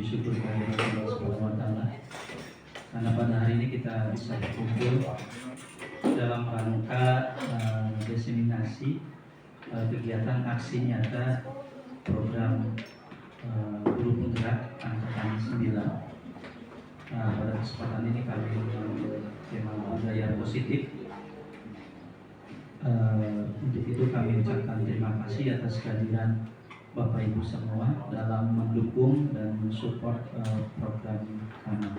syukur kehadirat Allah Subhanahu wa taala. Karena pada hari ini kita bisa berkumpul dalam rangka diseminasi kegiatan aksi nyata program guru penggerak angkatan 9. Pada kesempatan ini kami mengambil tema budaya positif. Untuk itu kami ucapkan terima kasih atas kehadiran Bapak Ibu semua dalam mendukung dan mensupport program kami.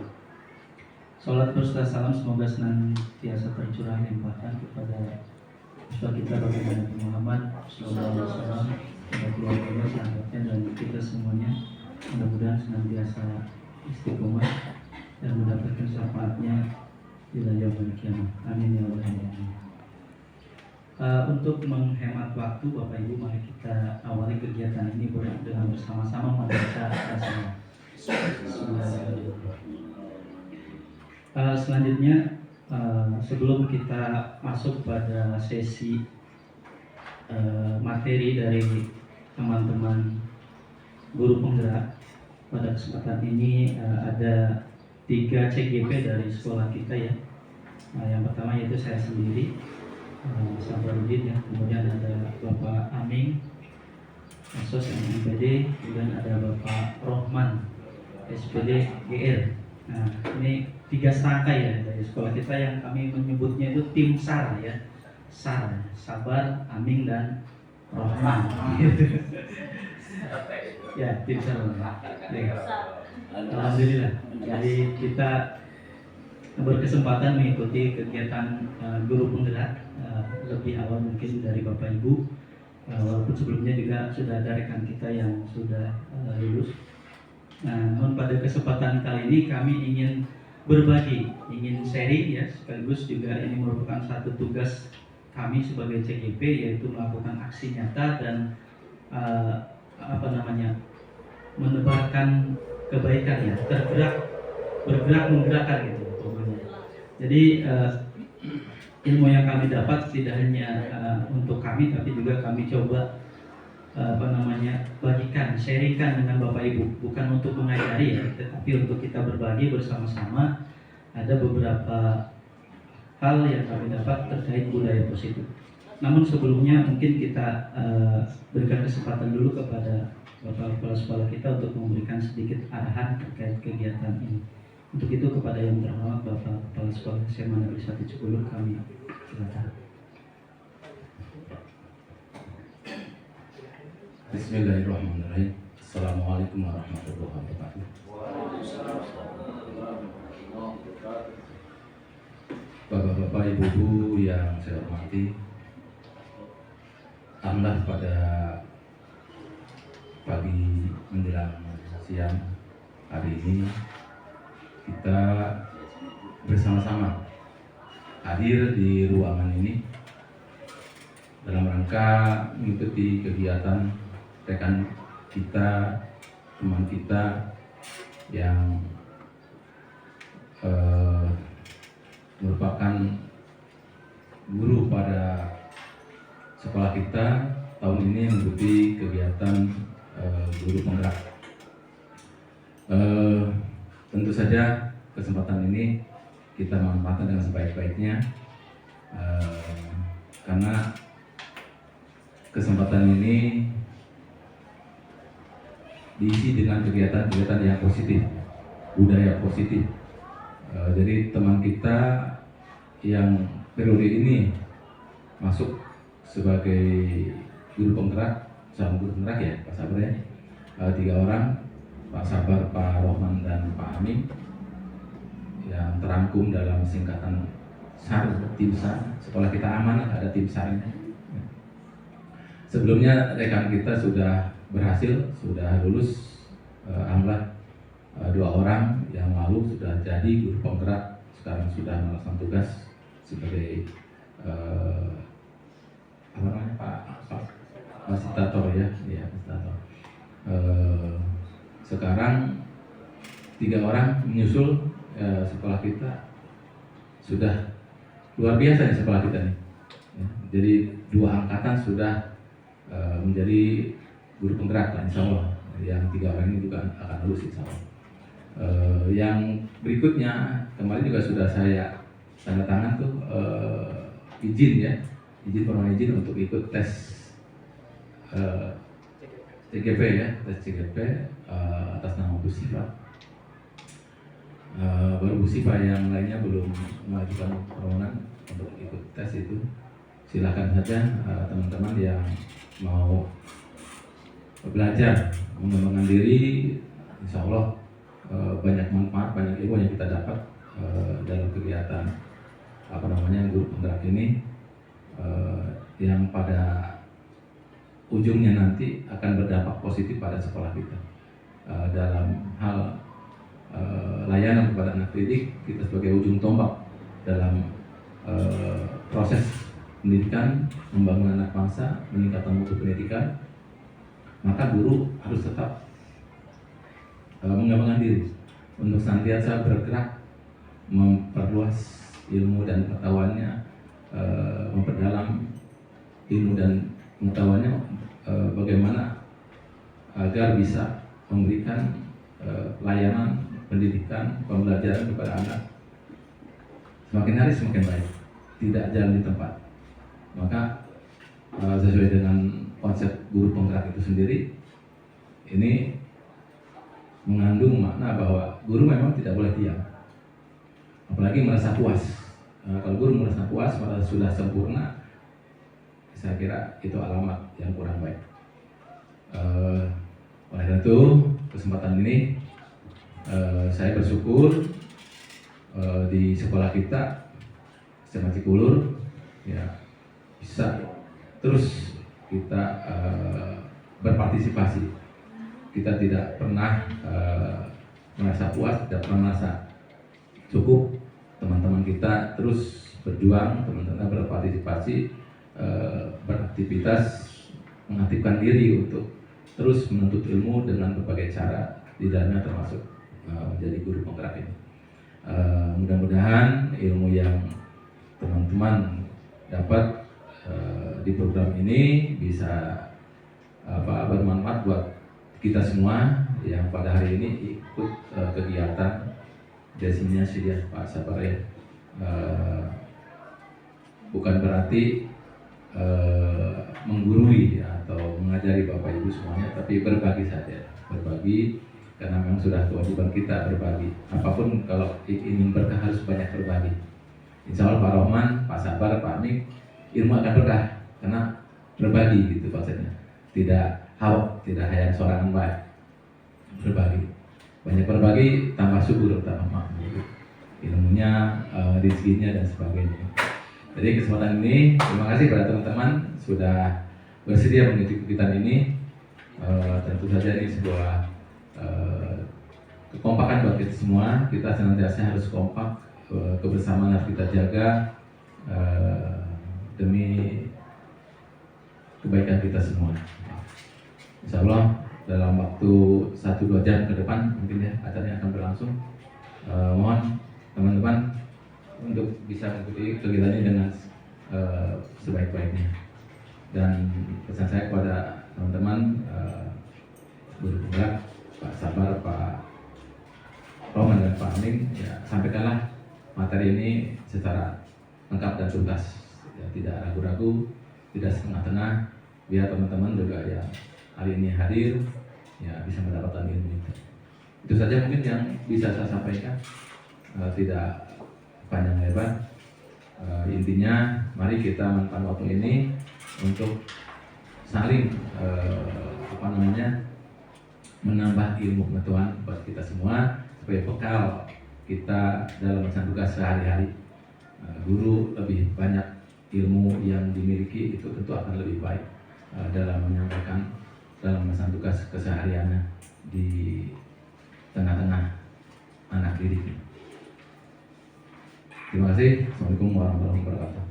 Salat berserta salam semoga senantiasa tercurah limpahkan kepada Rasul kita Baginda Nabi Muhammad Sallallahu Alaihi Wasallam, kepada keluarga, sahabatnya dan kita semuanya. Mudah-mudahan senantiasa istiqomah dan mendapatkan syafaatnya di yaumil qiyamah. Amin ya rabbal alamin. Untuk menghemat waktu, Bapak Ibu, mari kita awali kegiatan ini dengan bersama-sama membaca basmalah. Selanjutnya, sebelum kita masuk pada sesi materi dari teman-teman guru penggerak, pada kesempatan ini ada 3 CGP dari sekolah kita ya. Yang pertama yaitu saya sendiri, Sabarudin ya, kemudian ada Bapak Aming, Sos MPD, kemudian ada Bapak Rohman, SPD GR. Nah, ini 3 serangkai ya dari sekolah kita yang kami menyebutnya itu tim SAR ya. SAR, Sabar, Aming, dan Rohman. Ya, tim SAR. Alhamdulillah. Jadi kita berkesempatan mengikuti kegiatan guru penggerak lebih awal mungkin dari Bapak Ibu, walaupun sebelumnya juga sudah ada rekan kita yang sudah lulus. Namun pada kesempatan kali ini kami ingin berbagi, ingin sharing ya, sekaligus juga ini merupakan satu tugas kami sebagai CGP, yaitu melakukan aksi nyata dan menebarkan kebaikan ya, bergerak menggerakkan gitu pokoknya. Jadi ilmu yang kami dapat tidak hanya untuk kami, tapi juga kami coba bagikan, sharingkan dengan Bapak Ibu, bukan untuk mengajari ya, tetapi untuk kita berbagi bersama-sama. Ada beberapa hal yang kami dapat terkait budaya positif. Namun sebelumnya mungkin kita berikan kesempatan dulu kepada Bapak Kepala Sekolah kita untuk memberikan sedikit arahan terkait kegiatan ini. Untuk itu kepada yang terhormat Bapak Kepala Sekolah SMA Negeri 1 Cikulur, kami silakan. Bismillahirrahmanirrahim. Assalamualaikum warahmatullahi wabarakatuh. Bapak-bapak, ibu-ibu yang saya hormati, alhamdulillah pada pagi menjelang siang hari ini kita bersama-sama hadir di ruangan ini dalam rangka mengikuti kegiatan rekan kita, teman kita yang merupakan guru pada sekolah kita tahun ini mengikuti kegiatan guru penggerak. Tentu saja kesempatan ini kita manfaatkan dengan sebaik-baiknya, karena kesempatan ini diisi dengan kegiatan-kegiatan yang positif, budaya positif. Jadi teman kita yang periode ini masuk sebagai guru penggerak, calon guru penggerak ya, Pak Sabar ya, 3 orang, Pak Sabar, Pak Rohman, dan Pak Amin, yang terangkum dalam singkatan SAR, tim SAR. Sekolah kita aman, ada tim SAR-nya. Sebelumnya rekan kita sudah berhasil, sudah lulus, alhamdulillah 2 orang yang lalu sudah jadi guru penggerak, sekarang sudah melaksanakan tugas sebagai fasilitator ya, fasilitator. Sekarang 3 orang menyusul sekolah kita. Sudah luar biasa nih sekolah kita nih. Ya, jadi 2 angkatan sudah menjadi guru penggerak, insya Allah. Yang 3 orang ini juga akan lulus insya Allah. Yang berikutnya kemarin juga sudah saya tanda tangan tuh izin ya, permohonan izin untuk ikut tes CGP ya, tes CGP atas nama Bu Siva. Baru Bu Siva, yang lainnya belum mengajukan permohonan untuk ikut tes itu. Silakan saja teman-teman yang mau belajar mengembangkan diri, insya Allah banyak manfaat, banyak ilmu yang kita dapat dalam kegiatan guru penggerak ini, yang pada ujungnya nanti akan berdampak positif pada sekolah kita. Dalam hal layanan kepada anak didik, kita sebagai ujung tombak dalam proses pendidikan, membangun anak bangsa, meningkatkan mutu pendidikan, maka guru harus tetap mengembangkan diri untuk senantiasa bergerak, memperluas ilmu dan pengetahuannya, memperdalam ilmu dan pengetahuannya, bagaimana agar bisa memberikan layanan pendidikan, pembelajaran kepada anak semakin hari semakin baik, tidak jalan di tempat. Maka sesuai dengan konsep guru penggerak itu sendiri, ini mengandung makna bahwa guru memang tidak boleh diam, apalagi merasa puas. Kalau guru merasa puas, merasa sudah sempurna, saya kira itu alamat yang kurang baik. Oleh karena itu, kesempatan ini saya bersyukur di sekolah kita, SMA Cikulur, ya bisa terus kita berpartisipasi. Kita tidak pernah merasa puas, tidak pernah merasa cukup. Teman-teman kita terus berjuang, teman-teman berpartisipasi, beraktivitas, mengaktifkan diri untuk terus menuntut ilmu dengan berbagai cara, di dalamnya termasuk menjadi guru penggerak ini. Mudah-mudahan ilmu yang teman-teman dapat di program ini bisa bermanfaat buat kita semua yang pada hari ini ikut kegiatan destinasi ya Pak Sabar ya. Bukan berarti menggurui atau mengajari Bapak Ibu semuanya, tapi berbagi saja, berbagi, karena memang sudah kewajiban kita berbagi. Apapun kalau ingin berkah harus banyak berbagi. Insya Allah Pak Rohman, Pak Sabar, Pak Mik, ilmu akan berkah karena berbagi gitu maksudnya. Tidak hawak, tidak hayang sorangan baik, berbagi. Banyak berbagi, tambah subur, tambah makmur. Ilmunya, rezekinya dan sebagainya. Jadi kesempatan ini, terima kasih kepada teman-teman sudah bersedia mengikuti kegiatan ini. Tentu saja ini sebuah kekompakan buat kita semua. Kita senantiasa harus kompak, kebersamaan harus kita jaga demi kebaikan kita semua. Insya Allah dalam waktu 1-2 jam ke depan mungkin ya acaranya akan berlangsung. Mohon teman-teman untuk bisa mengikuti kegiatan ini dengan sebaik-baiknya. Dan pesan saya kepada teman-teman guru penggerak, Pak Sabar, Pak Roman dan Pak Amin, ya sampaikanlah materi ini secara lengkap dan tuntas, ya, tidak ragu-ragu, tidak setengah-tengah, biar teman-teman juga yang hari ini hadir ya bisa mendapatkan ilmu itu. Itu saja mungkin yang bisa saya sampaikan, tidak panjang lebar. Intinya mari kita manfaatkan waktu ini untuk saling menambah ilmu pengetahuan buat kita semua sebagai bekal kita dalam melaksanakan tugas sehari-hari. Guru lebih banyak ilmu yang dimiliki itu tentu akan lebih baik dalam menyampaikan, dalam melaksanakan tugas kesehariannya di tengah-tengah anak didiknya. Terima kasih. Assalamualaikum warahmatullahi wabarakatuh.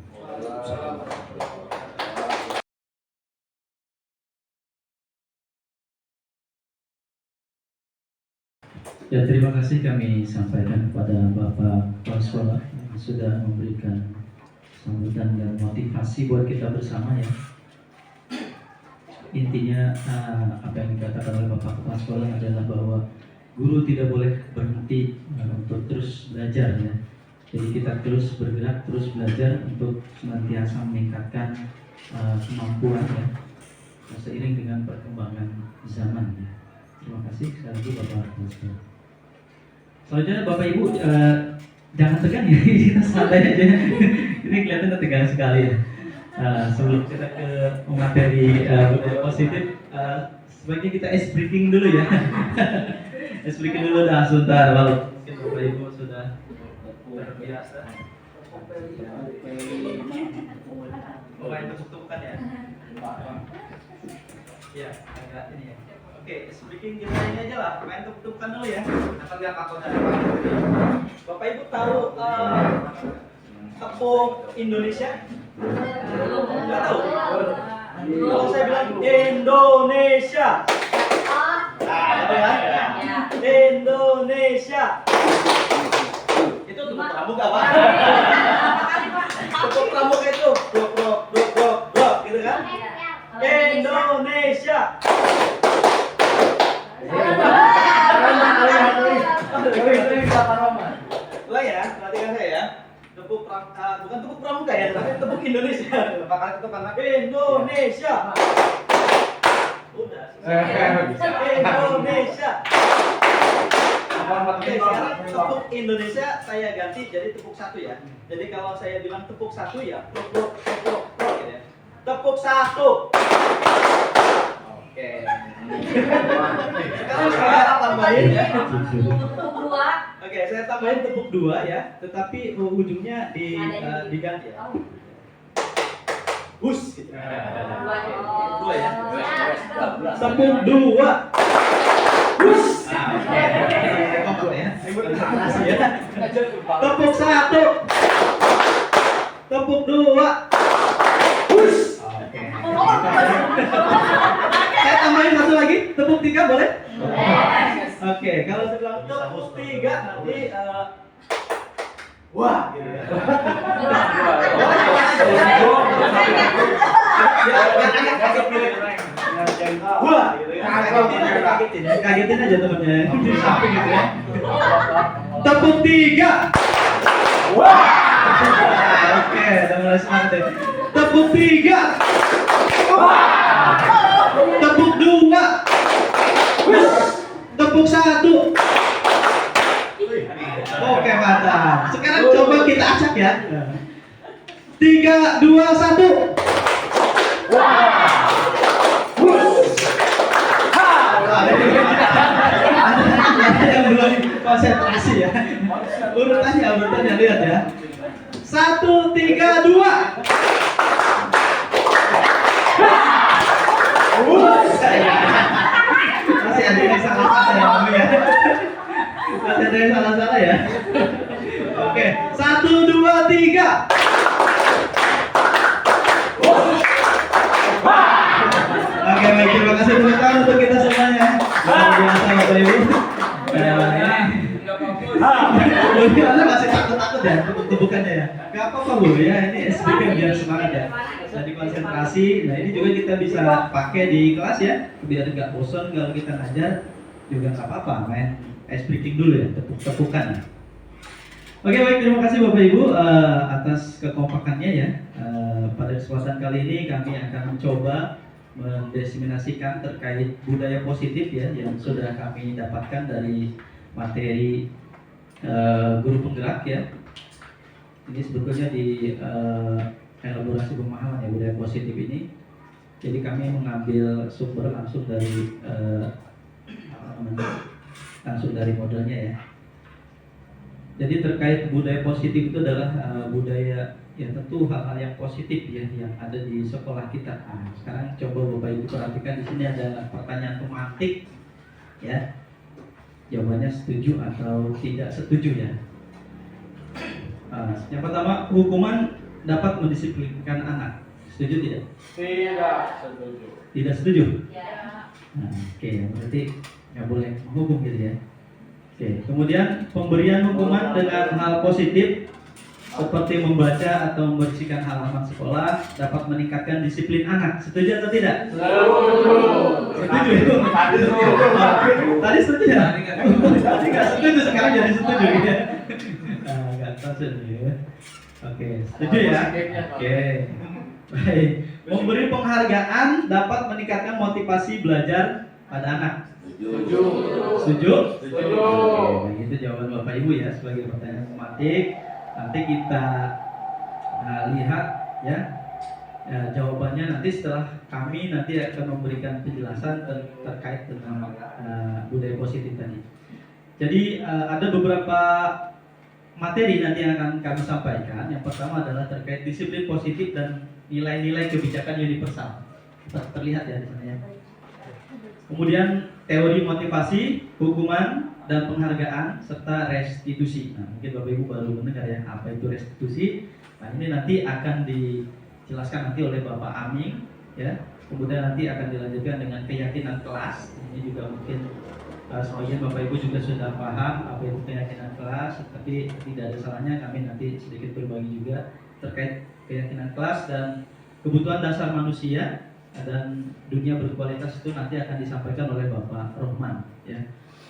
Ya, terima kasih kami sampaikan kepada Bapak Kepala Sekolah yang sudah memberikan sambutan dan motivasi buat kita bersama ya. Intinya apa yang dikatakan oleh Bapak Kepala Sekolah adalah bahwa guru tidak boleh berhenti untuk terus belajar ya. Jadi kita terus bergerak, terus belajar untuk senantiasa meningkatkan kemampuan ya, seiring dengan perkembangan zaman ya. Terima kasih sekali lagi Bapak Presiden. Selanjutnya Bapak Ibu jangan tegang ya, kita santai aja. Ini kelihatan tegang sekali ya. Sebelum kita ke materi budaya positif, sebaiknya kita ice breaking dulu ya. Ice breaking dulu dah sebentar, walau mungkin Bapak Ibu sudah terbiasa. Oh, main tepuk-tepukan ya? Iya, agak ini ya. Oke, speaking kita ini aja lah, main tepuk-tepukan dulu ya. Atau lihat akunnya. Bapak Ibu tahu tepuk Indonesia? Nggak tahu? Kalau saya bilang Indonesia. Nah, itu kan? Indonesia. Itu tepuk pramuka, Pak. Tepuk pramuka itu, dok, gitu kan? Indonesia. Ulang ya, perhatikan saya ya. Bukan tepuk pramuka ya, tapi tepuk Indonesia. Indonesia. Udah. Indonesia. Oke, sekarang tepuk Indonesia saya ganti jadi tepuk satu ya. Jadi kalau saya bilang tepuk satu ya, pro gitu ya. Tepuk satu. Oke. Sekarang saya tambahin ya. Oke, saya tambahin tepuk dua ya, tetapi ujungnya diganti ya. Hus. Gitu. Dua ya. Tepuk dua. Hus. Tepuk satu. Tepuk dua. Hus. Saya tambahin satu lagi, tepuk tiga boleh? Oke, kalau saya bilang tepuk tiga nanti wah gitu ya. Wah gitu ya. Kagetin aja temennya. Gitu ya. Tepuk tiga. Wah. Oke, udah mulai semangat ya. Tepuk tiga. Tepuk dua. Tepuk satu. Oke, mantap. Sekarang coba kita acak ya. 3, 2, 1. Yang belum konsentrasi ya. Urutannya lihat ya. 1, 3, 2. Masih ada yang salah-salah ya kamu ya. Masih ada yang salah-salah ya. Oke, 1, 2, 3. Oke, baik, terima kasih tepuk tangan untuk kita semuanya. Luar biasa Bapak Ibu. Ini Anda masih takut-takut ya tepuk-tepukannya ya. Gak apa-apa Bu ya, ini SPK biar semangat ya. Jadi konsentrasi. Nah ini juga kita bisa pakai di kelas ya, biar nggak bosan kalau kita ngajar juga nggak apa-apa, main ice breaking dulu ya, tepuk-tepukan. Oke, baik, terima kasih Bapak Ibu atas kekompakannya ya. Pada kesempatan kali ini kami akan mencoba mendesiminasikan terkait budaya positif ya yang sudah kami dapatkan dari materi guru penggerak ya. Ini sebetulnya di elaborasi pemahaman ya budaya positif ini. Jadi kami mengambil sumber langsung dari modelnya ya. Jadi terkait budaya positif itu adalah budaya ya tentu hal-hal yang positif ya yang ada di sekolah kita. Nah, sekarang coba Bapak Ibu perhatikan di sini ada pertanyaan tematik ya. Jawabannya setuju atau tidak setuju ya. Yang pertama, hukuman dapat mendisiplinkan anak. Setuju tidak? Tidak setuju. Tidak setuju? Ya. Nah, oke, berarti nggak boleh menghukum gitu ya. Oke, kemudian pemberian hukuman dengan hal positif seperti membaca atau membersihkan halaman sekolah dapat meningkatkan disiplin anak. Setuju atau tidak? Setuju. Setuju setuju ya? Tadi setuju ya? Tadi nggak setuju, sekarang jadi setuju ya? Nggak setuju ya? Oke, setuju ya? Oke, baik. Memberi penghargaan dapat meningkatkan motivasi belajar pada anak. Setuju. Setuju? Setuju. Oke, nah itu jawaban Bapak Ibu ya sebagai pertanyaan tematik. Nanti kita lihat ya. Jawabannya nanti setelah kami nanti akan memberikan penjelasan terkait dengan budaya positif tadi. Jadi ada beberapa materi nanti yang akan kami sampaikan. Yang pertama adalah terkait disiplin positif dan nilai-nilai kebijakan universal. Terlihat ya di sana ya. Kemudian teori motivasi, hukuman dan penghargaan serta restitusi. Nah, mungkin Bapak Ibu baru mendengar ya apa itu restitusi. Nah, ini nanti akan dijelaskan nanti oleh Bapak Aming ya. Kemudian nanti akan dilanjutkan dengan keyakinan kelas. Ini juga mungkin sebagian Bapak Ibu juga sudah paham apa itu keyakinan kelas, tapi tidak ada salahnya kami nanti sedikit berbagi juga terkait keyakinan kelas dan kebutuhan dasar manusia dan dunia berkualitas itu nanti akan disampaikan oleh Bapak Rohman ya.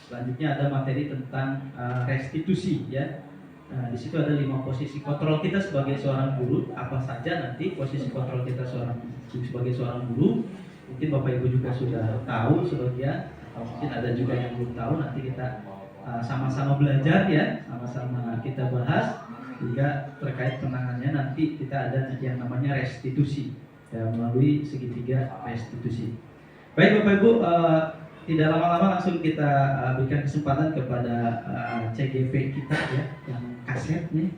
Selanjutnya ada materi tentang restitusi ya. Nah, di situ ada 5 posisi kontrol kita sebagai seorang guru, apa saja nanti posisi kontrol kita sebagai seorang guru. Mungkin Bapak Ibu juga sudah tahu sebagian, atau mungkin ada juga yang belum tahu. Nanti kita sama-sama belajar ya, sama-sama kita bahas. Juga terkait penanganannya nanti kita ada yang namanya restitusi ya, melalui segitiga restitusi. Baik Bapak Ibu, tidak lama-lama langsung kita berikan kesempatan kepada CGV kita ya, yang kaset nih.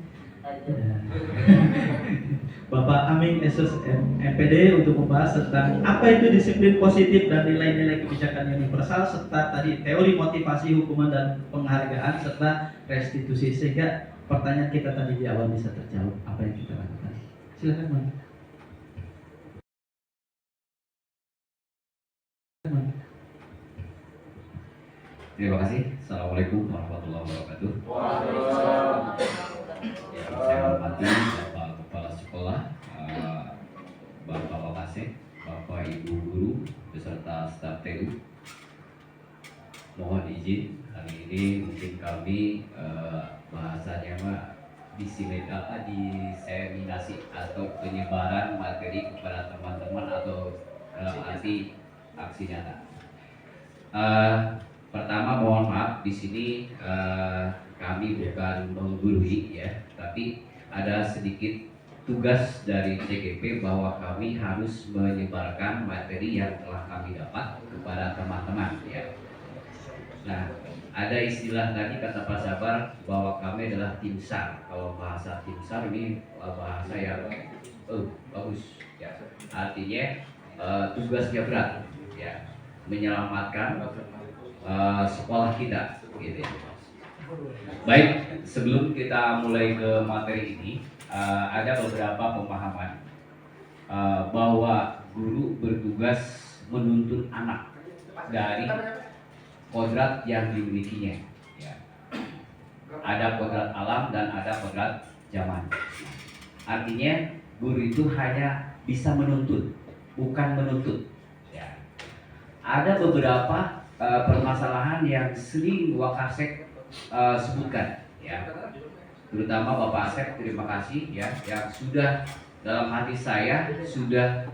Bapak Aming Esus MPD untuk membahas tentang apa itu disiplin positif dan nilai-nilai kebijakan universal serta tadi teori motivasi, hukuman dan penghargaan serta restitusi, sehingga pertanyaan kita tadi di awal bisa terjawab apa yang kita lakukan. Silakan Mas. Terima kasih. Assalamualaikum warahmatullahi wabarakatuh. Waalaikumsalam. Yang saya hormati Bapak Kepala Sekolah, Bapak Wakasek, Bapak Ibu Guru, beserta staf TU. Mohon izin hari ini mungkin kami bahasanya diseminasi atau penyebaran materi kepada teman-teman atau dalam arti aksi nyata. Pertama mohon maaf di sini kami bukan menggurui ya, tapi ada sedikit tugas dari CGP bahwa kami harus menyebarkan materi yang telah kami dapat kepada teman-teman ya. Nah, ada istilah tadi kata Pak Sabar bahwa kami adalah tim SAR. Kalau bahasa tim SAR ini bahasa yang bagus ya. Artinya tugasnya berat ya, menyelamatkan sekolah kita gitu ya. Baik, sebelum kita mulai ke materi ini, ada beberapa pemahaman bahwa guru bertugas menuntun anak dari kodrat yang dimilikinya ya. Ada kodrat alam dan ada kodrat zaman. Artinya guru itu hanya bisa menuntun, bukan menuntut ya. Ada beberapa permasalahan yang sering Wakasek sebutkan ya, terutama Bapak Asep, terima kasih ya, yang sudah dalam hati saya sudah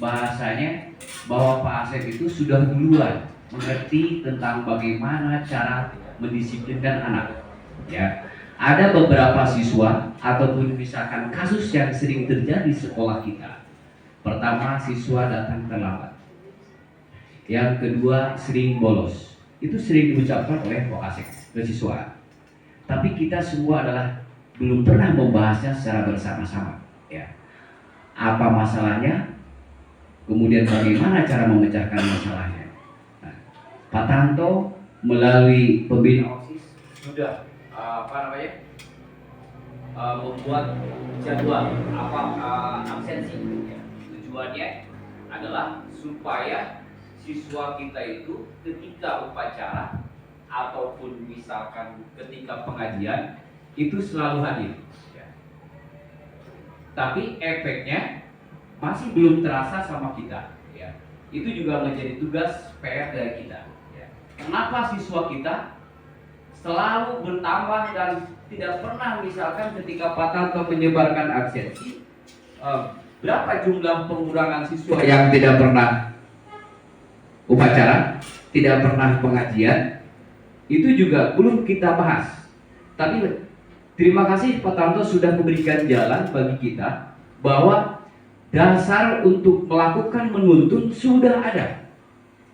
bahasanya bahwa Pak Asep itu sudah duluan mengerti tentang bagaimana cara mendisiplinkan anak ya. Ada beberapa siswa ataupun misalkan kasus yang sering terjadi di sekolah kita. Pertama, siswa datang terlambat. Yang kedua, sering bolos. Itu sering diucapkan oleh Wakasek ke siswa. Tapi kita semua adalah belum pernah membahasnya secara bersama-sama ya. Apa masalahnya? Kemudian bagaimana cara memecahkan masalahnya? Nah, Pak Tanto melalui pembina OSIS sudah membuat jadwal absensi ya. Tujuannya adalah supaya siswa kita itu ketika upacara ataupun misalkan ketika pengajian itu selalu hadir ya. Tapi efeknya masih belum terasa sama kita ya. itu juga menjadi tugas PR dari kita. Ya. Kenapa siswa kita selalu bertambah dan tidak pernah misalkan ketika Pak Tanto menyebarkan absensi, berapa jumlah pengurangan siswa yang tidak pernah upacara, tidak pernah pengajian, itu juga belum kita bahas. Tapi terima kasih Pak Tanto sudah memberikan jalan bagi kita bahwa dasar untuk melakukan menuntun sudah ada.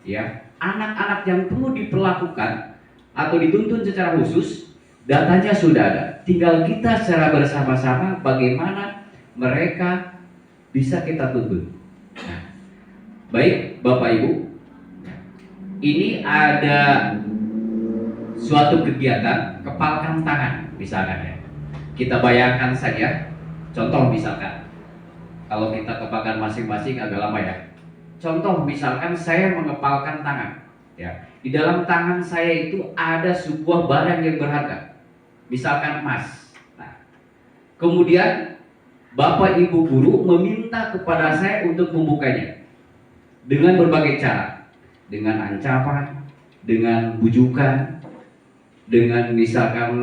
Ya, anak-anak yang perlu diperlakukan atau dituntun secara khusus, datanya sudah ada. Tinggal kita secara bersama-sama bagaimana mereka bisa kita tuntun. Nah, baik Bapak Ibu, ini ada suatu kegiatan kepalkan tangan misalkan ya. Kita bayangkan saja, contoh misalkan, kalau kita kepalkan masing-masing agak lama ya. Contoh misalkan saya mengepalkan tangan, ya. Di dalam tangan saya itu ada sebuah barang yang berharga, misalkan emas. Nah, kemudian Bapak Ibu guru meminta kepada saya untuk membukanya dengan berbagai cara, dengan ancaman, dengan bujukan, dengan misalkan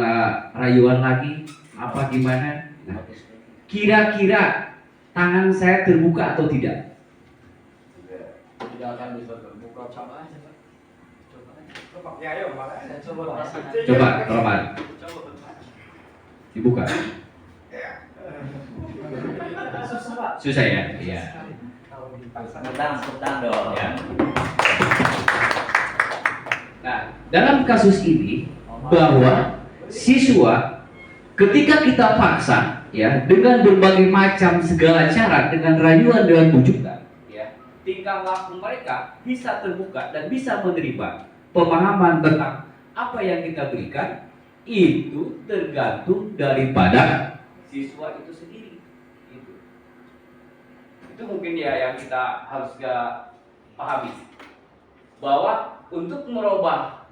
rayuan lagi, apa gimana. Nah, kira-kira tangan saya terbuka atau tidak? Tidak akan bisa terbuka. Coba aja, Pak. Coba. Ya, ayo, makanya coba. Coba, Roman. Dibuka. Susah, Pak. Susah ya? Iya. Sedang dong. Ya. Nah, dalam kasus ini bahwa siswa ketika kita paksa ya dengan berbagai macam segala cara, dengan rayuan, dengan bujukan, ya, tingkah laku mereka bisa terbuka dan bisa menerima pemahaman tentang apa yang kita berikan, itu tergantung daripada siswa itu sendiri. Itu mungkin ya yang kita harus pahami, bahwa untuk merubah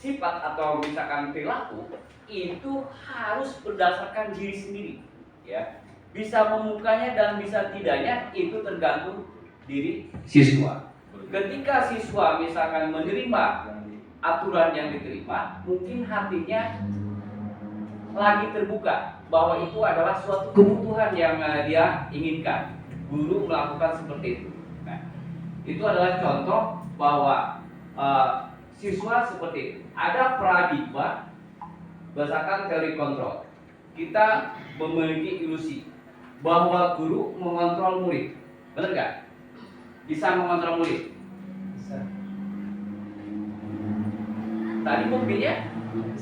sifat atau misalkan perilaku itu harus berdasarkan diri sendiri, ya. Bisa memukanya dan bisa tidaknya itu tergantung diri siswa. Ketika siswa misalkan menerima aturan yang diterima, mungkin hatinya lagi terbuka bahwa itu adalah suatu kebutuhan yang dia inginkan. Guru melakukan seperti itu. Nah, itu adalah contoh bahwa siswa seperti itu. Ada paradigma berdasarkan teori kontrol. Kita memiliki ilusi bahwa guru mengontrol murid. Benar nggak? Bisa mengontrol murid? Bisa. Tadi buktinya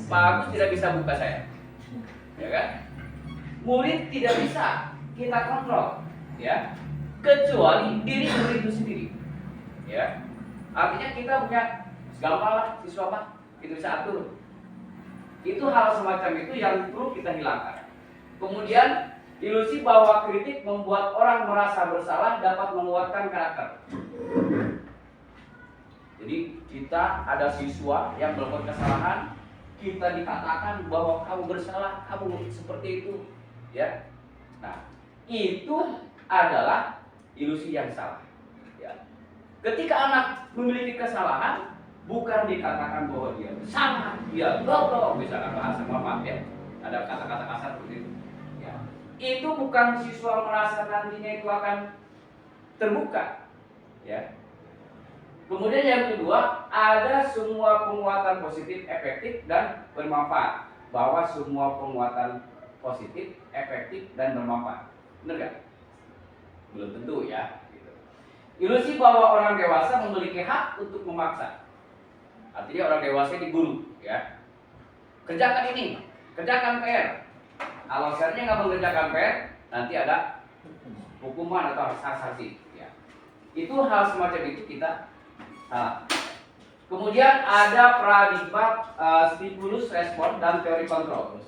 Pak Agus tidak bisa buka saya, ya kan? Murid tidak bisa kita kontrol, ya, kecuali diri murid itu sendiri, ya. Artinya kita punya segala malah siswa Pak, kita bisa atur. Itu hal semacam itu yang perlu kita hilangkan. Kemudian ilusi bahwa kritik membuat orang merasa bersalah dapat menguatkan karakter. Jadi kita ada siswa yang melakukan kesalahan, kita dikatakan bahwa kamu bersalah, kamu seperti itu, ya. Nah, itu adalah ilusi yang salah. Ya. Ketika anak memiliki kesalahan, bukan dikatakan bahwa dia salah, dia goblok, misalkan bahasa maaf ya, ada kata-kata kasar seperti itu. Ya. Itu bukan siswa merasa nantinya itu akan terbuka, ya. Kemudian yang kedua, ada semua penguatan positif, efektif, dan bermanfaat. Bahwa semua penguatan positif, efektif, dan bermanfaat. Benar gak? Belum tentu ya. Gitu. Ilusi bahwa orang dewasa memiliki hak untuk memaksa. Artinya orang dewasa ini guru, ya. Kerjakan ini, kerjakan PR. Kalau seharusnya nggak mengerjakan PR, nanti ada hukuman atau sanksi. Ya. Itu hal semacam itu kita salah. Kemudian ada paradigma stimulus respon dan teori kontrol.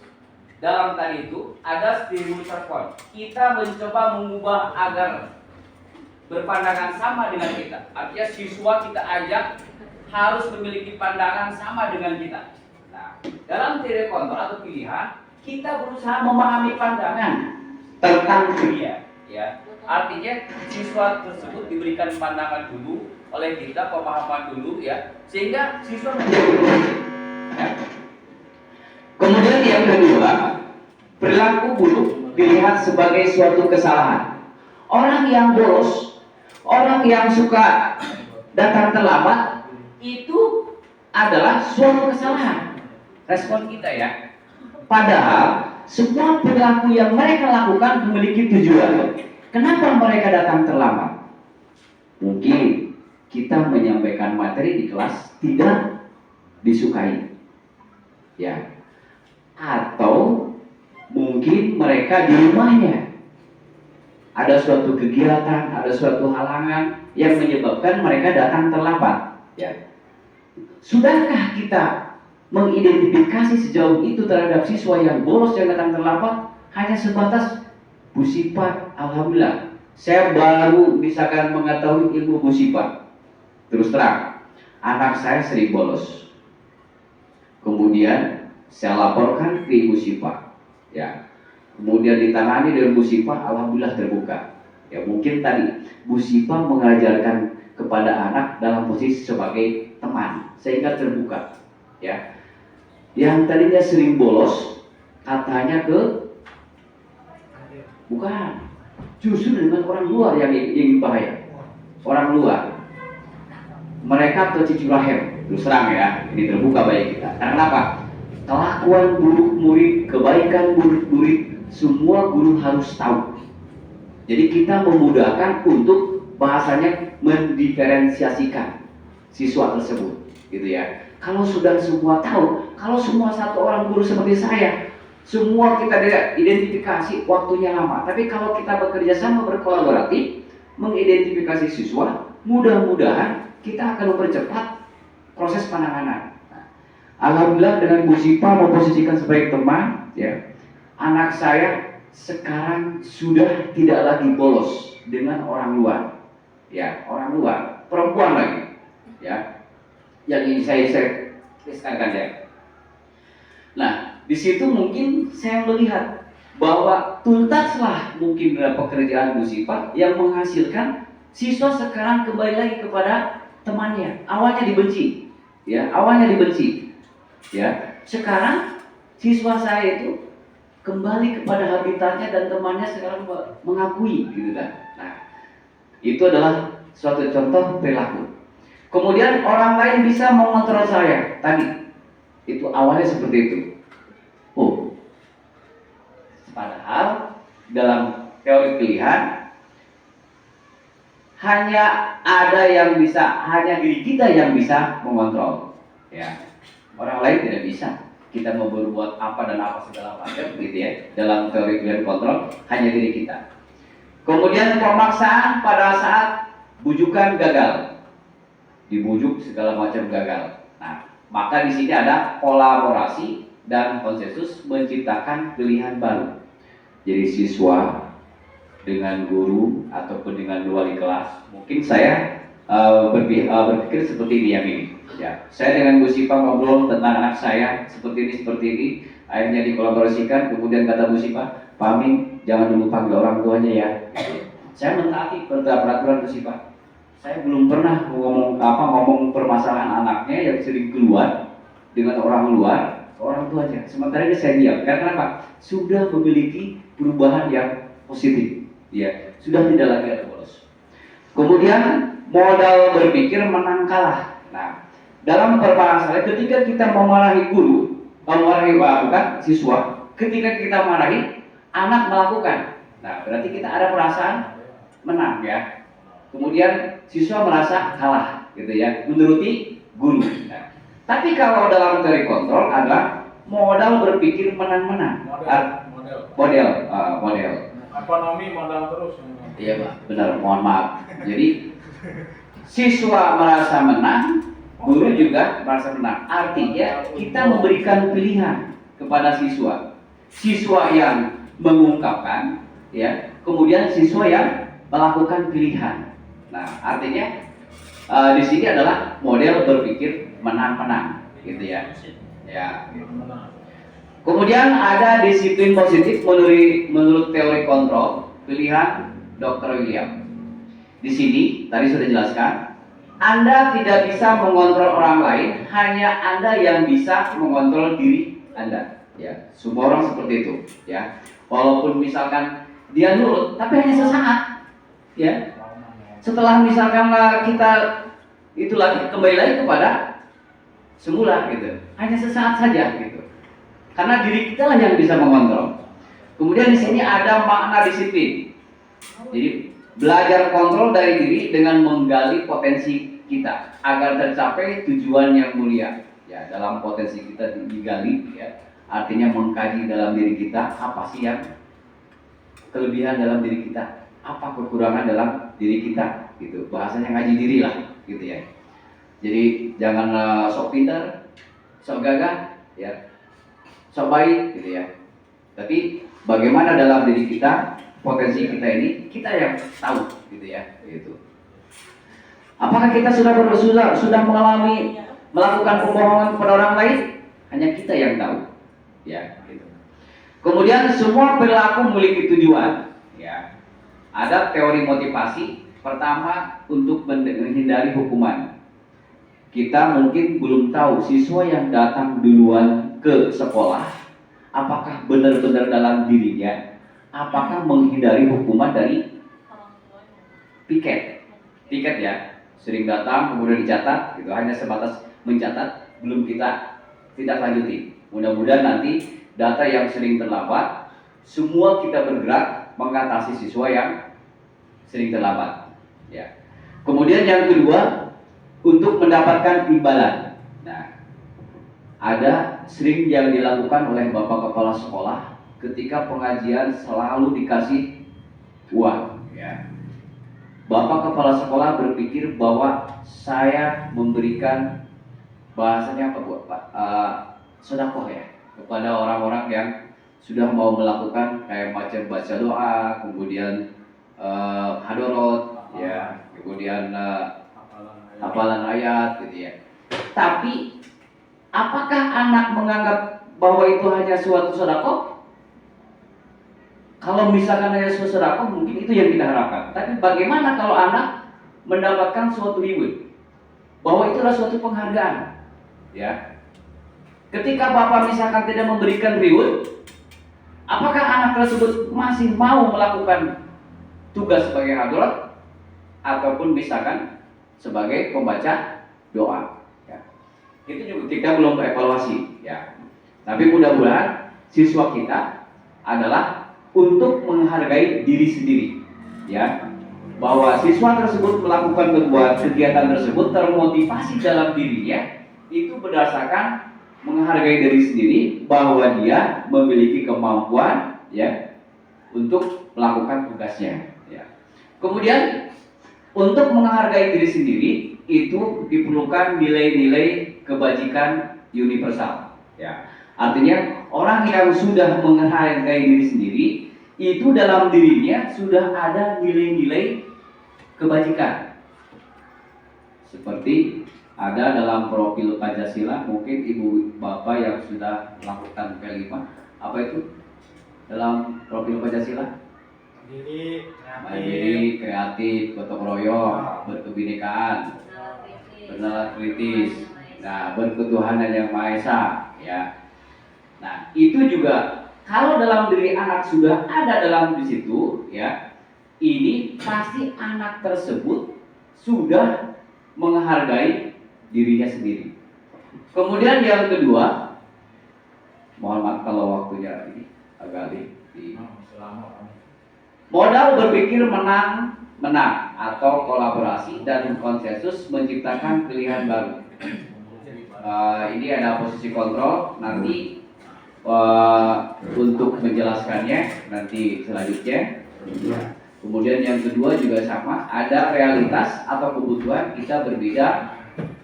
Dalam tadi itu ada stimulus respon. Kita mencoba mengubah agar berpandangan sama dengan kita. Artinya siswa kita ajak harus memiliki pandangan sama dengan kita. Nah, dalam teori kontrol atau pilihan, kita berusaha memahami pandangan tentang dia, ya. Artinya siswa tersebut diberikan pandangan dulu, oleh kita, pemahaman dulu ya, sehingga siswa menjadi produktif. Ya. Kemudian yang kedua, perilaku buruk dilihat sebagai suatu kesalahan. Orang yang bolos, orang yang suka datang terlambat, itu adalah suatu kesalahan. Respon kita ya. Padahal semua perilaku yang mereka lakukan memiliki tujuan. Kenapa mereka datang terlambat? Mungkin kita menyampaikan materi di kelas tidak disukai, ya. Atau mungkin mereka di rumahnya ada suatu kegiatan, ada suatu halangan yang menyebabkan mereka datang terlambat, ya. Sudahkah kita mengidentifikasi sejauh itu terhadap siswa yang bolos yang datang terlambat? Hanya sebatas Bu Sipa, alhamdulillah saya baru misalkan mengetahui ilmu Bu Sipa. Terus terang, anak saya sering bolos. Kemudian saya laporkan ke Ibu Sipa, ya. Kemudian ditangani dengan Bu Sipa, alhamdulillah terbuka. Ya, mungkin tadi Bu Sipa mengajarkan kepada anak dalam posisi sebagai teman sehingga terbuka, ya. Yang tadinya sering bolos katanya ke bukan, justru dengan orang luar yang bahaya. Orang luar, mereka ke cucu rahim. Terus terang ya, ini terbuka bagi kita. Karena apa? Kelakuan buruk murid, kebaikan buruk murid, semua guru harus tahu. Jadi kita memudahkan untuk bahasanya mendiferensiasikan siswa tersebut, gitu ya. Kalau sudah semua tahu, kalau semua satu orang guru seperti saya, semua kita identifikasi waktunya lama. Tapi kalau kita bekerja sama berkolaboratif, mengidentifikasi siswa, mudah-mudahan kita akan mempercepat proses penanganan. Alhamdulillah dengan Bu Sipa memposisikan sebagai teman, ya. Anak saya sekarang sudah tidak lagi bolos dengan orang luar, ya, orang luar, perempuan lagi, ya. Yang ingin saya kisahkan ya. Nah, di situ mungkin saya melihat bahwa tuntaslah mungkin dalam pekerjaan Bu Sipa yang menghasilkan siswa sekarang kembali lagi kepada temannya. Awalnya dibenci, ya, awalnya dibenci, ya. Sekarang siswa saya itu kembali kepada habitatnya dan temannya sekarang mengakui, gitu kan. Nah, itu adalah suatu contoh perilaku. Kemudian orang lain bisa mengontrol saya tadi. Itu awalnya seperti itu. Oh, padahal dalam teori pilihan hanya ada yang bisa, hanya diri kita yang bisa mengontrol, ya. Orang lain tidak bisa. Kita mau berbuat apa dan apa segala macam, gitu ya. Dalam teori pilihan kontrol hanya diri kita. Kemudian pemaksaan pada saat bujukan gagal. Dibujuk segala macam gagal. Nah, maka di sini ada kolaborasi dan konsensus menciptakan pilihan baru. Jadi siswa dengan guru ataupun dengan wali kelas, mungkin saya berpikir seperti ini ya, ini. Ya, saya dengan Bu Sipa ngobrol tentang anak saya seperti ini, akhirnya dikolaborasikan. Kemudian kata Bu Sipa, Pak Amin jangan dulu panggil orang tuanya ya. Saya mentaati peraturan Bu Sipa. Saya belum pernah ngomong permasalahan anaknya yang sering keluar dengan orang luar ke orang tuanya. Sementara ini saya diam. Karena apa? Sudah memiliki perubahan yang positif. Ya, sudah tidak lagi ada bolos. Kemudian modal berpikir menang kalah. Nah, dalam permasalahan ketika kita memarahi guru, bukan siswa, ketika kita marahi anak melakukan. Nah, berarti kita ada perasaan menang ya. Kemudian siswa merasa kalah, gitu ya, menuruti guru. Nah, tapi kalau dalam teori kontrol adalah modal berpikir menang-menang. Model. Ekonomi modal terus. Iya Pak, benar. Mohon maaf. Jadi siswa merasa menang, guru juga merasa menang. Artinya kita memberikan pilihan kepada siswa. Siswa yang mengungkapkan, ya, kemudian siswa yang melakukan pilihan. Nah, artinya di sini adalah model berpikir menang-menang, gitu ya. Ya. Kemudian ada disiplin positif menurut teori kontrol pilihan Dr. William. Di sini tadi sudah jelaskan Anda tidak bisa mengontrol orang lain, hanya Anda yang bisa mengontrol diri Anda. Ya, semua orang seperti itu. Ya, walaupun misalkan dia nurut, tapi hanya sesaat. Ya, setelah misalkan kita itu lagi kembali lagi kepada semula gitu, hanya sesaat saja gitu. Karena diri kita lah yang bisa mengontrol. Kemudian di sini ada makna disiplin. Jadi belajar kontrol dari diri dengan menggali potensi kita agar tercapai tujuan yang mulia. Ya, dalam potensi kita digali, ya, artinya mengkaji dalam diri kita apa sih yang kelebihan dalam diri kita, apa kekurangan dalam diri kita, gitu. Bahasanya ngaji diri lah, gitu ya. Jadi jangan sok pintar, sok gagah, ya, sok baik, gitu ya. Tapi bagaimana dalam diri kita, potensi kita ini, kita yang tahu, gitu ya, gitu. Apakah kita sudah mengalami melakukan pembohongan kepada orang lain? Hanya kita yang tahu, ya, gitu. Kemudian semua perilaku memiliki tujuan, ya. Ada teori motivasi. Pertama, untuk menghindari hukuman. Kita mungkin belum tahu siswa yang datang duluan ke sekolah, apakah benar-benar dalam dirinya, apakah menghindari hukuman dari piket ya, sering datang kemudian dicatat, gitu, hanya sebatas mencatat, belum kita tidak lanjuti. Mudah-mudahan nanti data yang sering terlambat, semua kita bergerak mengatasi siswa yang sering terlambat. Ya. Kemudian yang kedua, untuk mendapatkan imbalan. Nah, ada sering yang dilakukan oleh Bapak Kepala Sekolah ketika pengajian selalu dikasih uang. Ya. Bapak Kepala Sekolah berpikir bahwa saya memberikan, bahasanya apa buat Pak? Sedekah ya, kepada orang-orang yang sudah mau melakukan kayak macam baca doa, kemudian hadorot, ya, kemudian hafalan ayat, gitu ya. Tapi apakah anak menganggap bahwa itu hanya suatu sedekah? Kalau misalkan hanya suatu sedekah, mungkin itu yang kita harapkan. Tapi bagaimana kalau anak mendapatkan suatu reward, bahwa itu adalah suatu penghargaan, ya? Ketika bapak misalkan tidak memberikan reward, apakah anak tersebut masih mau melakukan tugas sebagai hadirat ataupun misalkan sebagai pembaca doa? Ya. Itu juga kita belum evaluasi, ya. Tapi mudah-mudahan siswa kita adalah untuk menghargai diri sendiri, ya. Bahwa siswa tersebut melakukan kegiatan tersebut termotivasi dalam dirinya itu berdasarkan menghargai diri sendiri, bahwa dia memiliki kemampuan, ya, untuk melakukan tugasnya, ya. Kemudian untuk menghargai diri sendiri itu diperlukan nilai-nilai kebajikan universal, ya. Artinya orang yang sudah menghargai diri sendiri itu dalam dirinya sudah ada nilai-nilai kebajikan. Seperti ada dalam profil Pancasila, mungkin ibu bapak yang sudah melakukan P5, apa itu dalam profil Pancasila? Mandiri, kreatif, gotong royong, berkebinekaan, bernalar kritis, nah, berketuhanan yang Maha Esa, ya. Nah, itu juga kalau dalam diri anak sudah ada dalam di situ, ya, ini pasti anak tersebut sudah menghargai dirinya sendiri. Kemudian yang kedua, mohon maaf kalau waktunya ini agak di modal berpikir menang atau kolaborasi dan konsensus menciptakan pilihan baru. Ini ada posisi kontrol, nanti untuk menjelaskannya nanti selanjutnya. Kemudian yang kedua juga sama, ada realitas atau kebutuhan kita berbeda.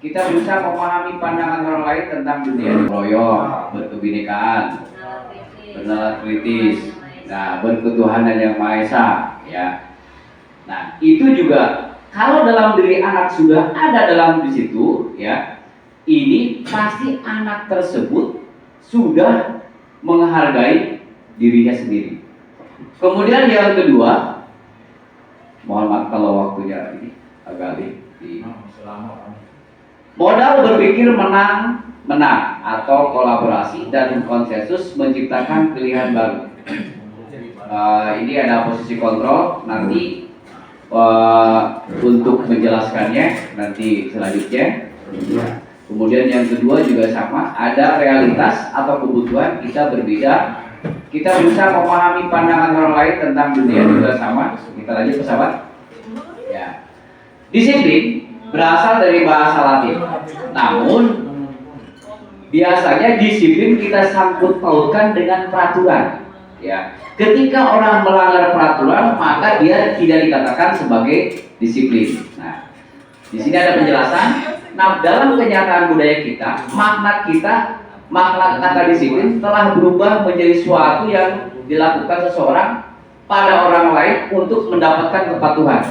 Kita bisa memahami pandangan orang lain tentang dunia royong, berkebinekaan, bernalar kritis, nah, berketuhanan yang Maha Esa, ya. Nah, itu juga kalau dalam diri anak sudah ada dalam di situ, ya, ini pasti anak tersebut sudah menghargai dirinya sendiri. Kemudian yang kedua, mohon maaf kalau waktunya ini agak Modal berpikir menang atau kolaborasi dan konsensus menciptakan pilihan baru. Ini ada posisi kontrol, nanti untuk menjelaskannya nanti selanjutnya. Kemudian yang kedua juga sama, ada realitas atau kebutuhan kita berbeda. Kita bisa memahami pandangan orang lain tentang dunia juga sama. Kita lanjut pesawat. Ya. Disiplin berasal dari bahasa Latin. Namun biasanya disiplin kita sangkut pautkan dengan peraturan. Ya. Ketika orang melanggar peraturan, maka dia tidak dikatakan sebagai disiplin. Nah, di sini ada penjelasan. Nah, dalam kenyataan budaya kita, makna kata disiplin telah berubah menjadi suatu yang dilakukan seseorang pada orang lain untuk mendapatkan kepatuhan.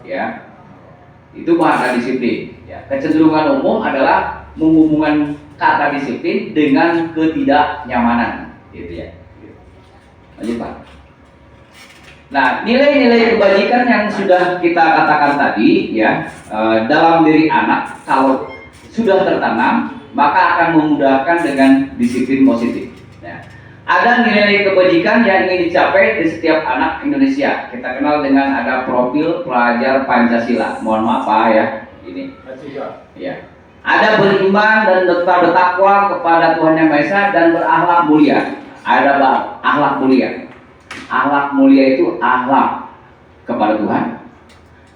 Ya, itu makna disiplin. Ya, kecenderungan umum adalah menghubungkan kata disiplin dengan ketidaknyamanan, gitu ya. Lanjut Pak. Nah, nilai-nilai kebajikan yang sudah kita katakan tadi, ya, dalam diri anak kalau sudah tertanam, maka akan memudahkan dengan disiplin positif. Nah, ada nilai kebajikan yang ingin dicapai di setiap anak Indonesia. Kita kenal dengan ada profil pelajar Pancasila. Mohon maaf Pak ya, ini. Ya. Ada beriman dan bertakwa kepada Tuhan Yang Maha Esa dan berakhlak mulia. Ada akhlak mulia. Akhlak mulia itu akhlak kepada Tuhan,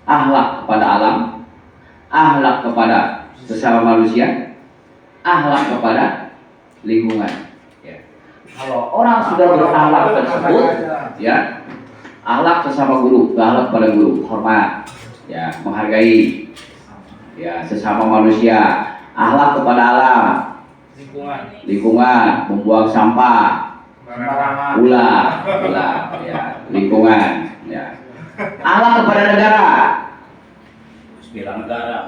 akhlak kepada alam, akhlak kepada sesama manusia, akhlak kepada lingkungan. Ya. Kalau orang sudah berakhlak tersebut, ya, akhlak sesama guru, akhlak kepada guru, hormat, ya, menghargai, ya, sesama manusia, akhlak kepada alam, lingkungan, membuang sampah, ulah, ya, lingkungan, ya. Akhlak kepada negara,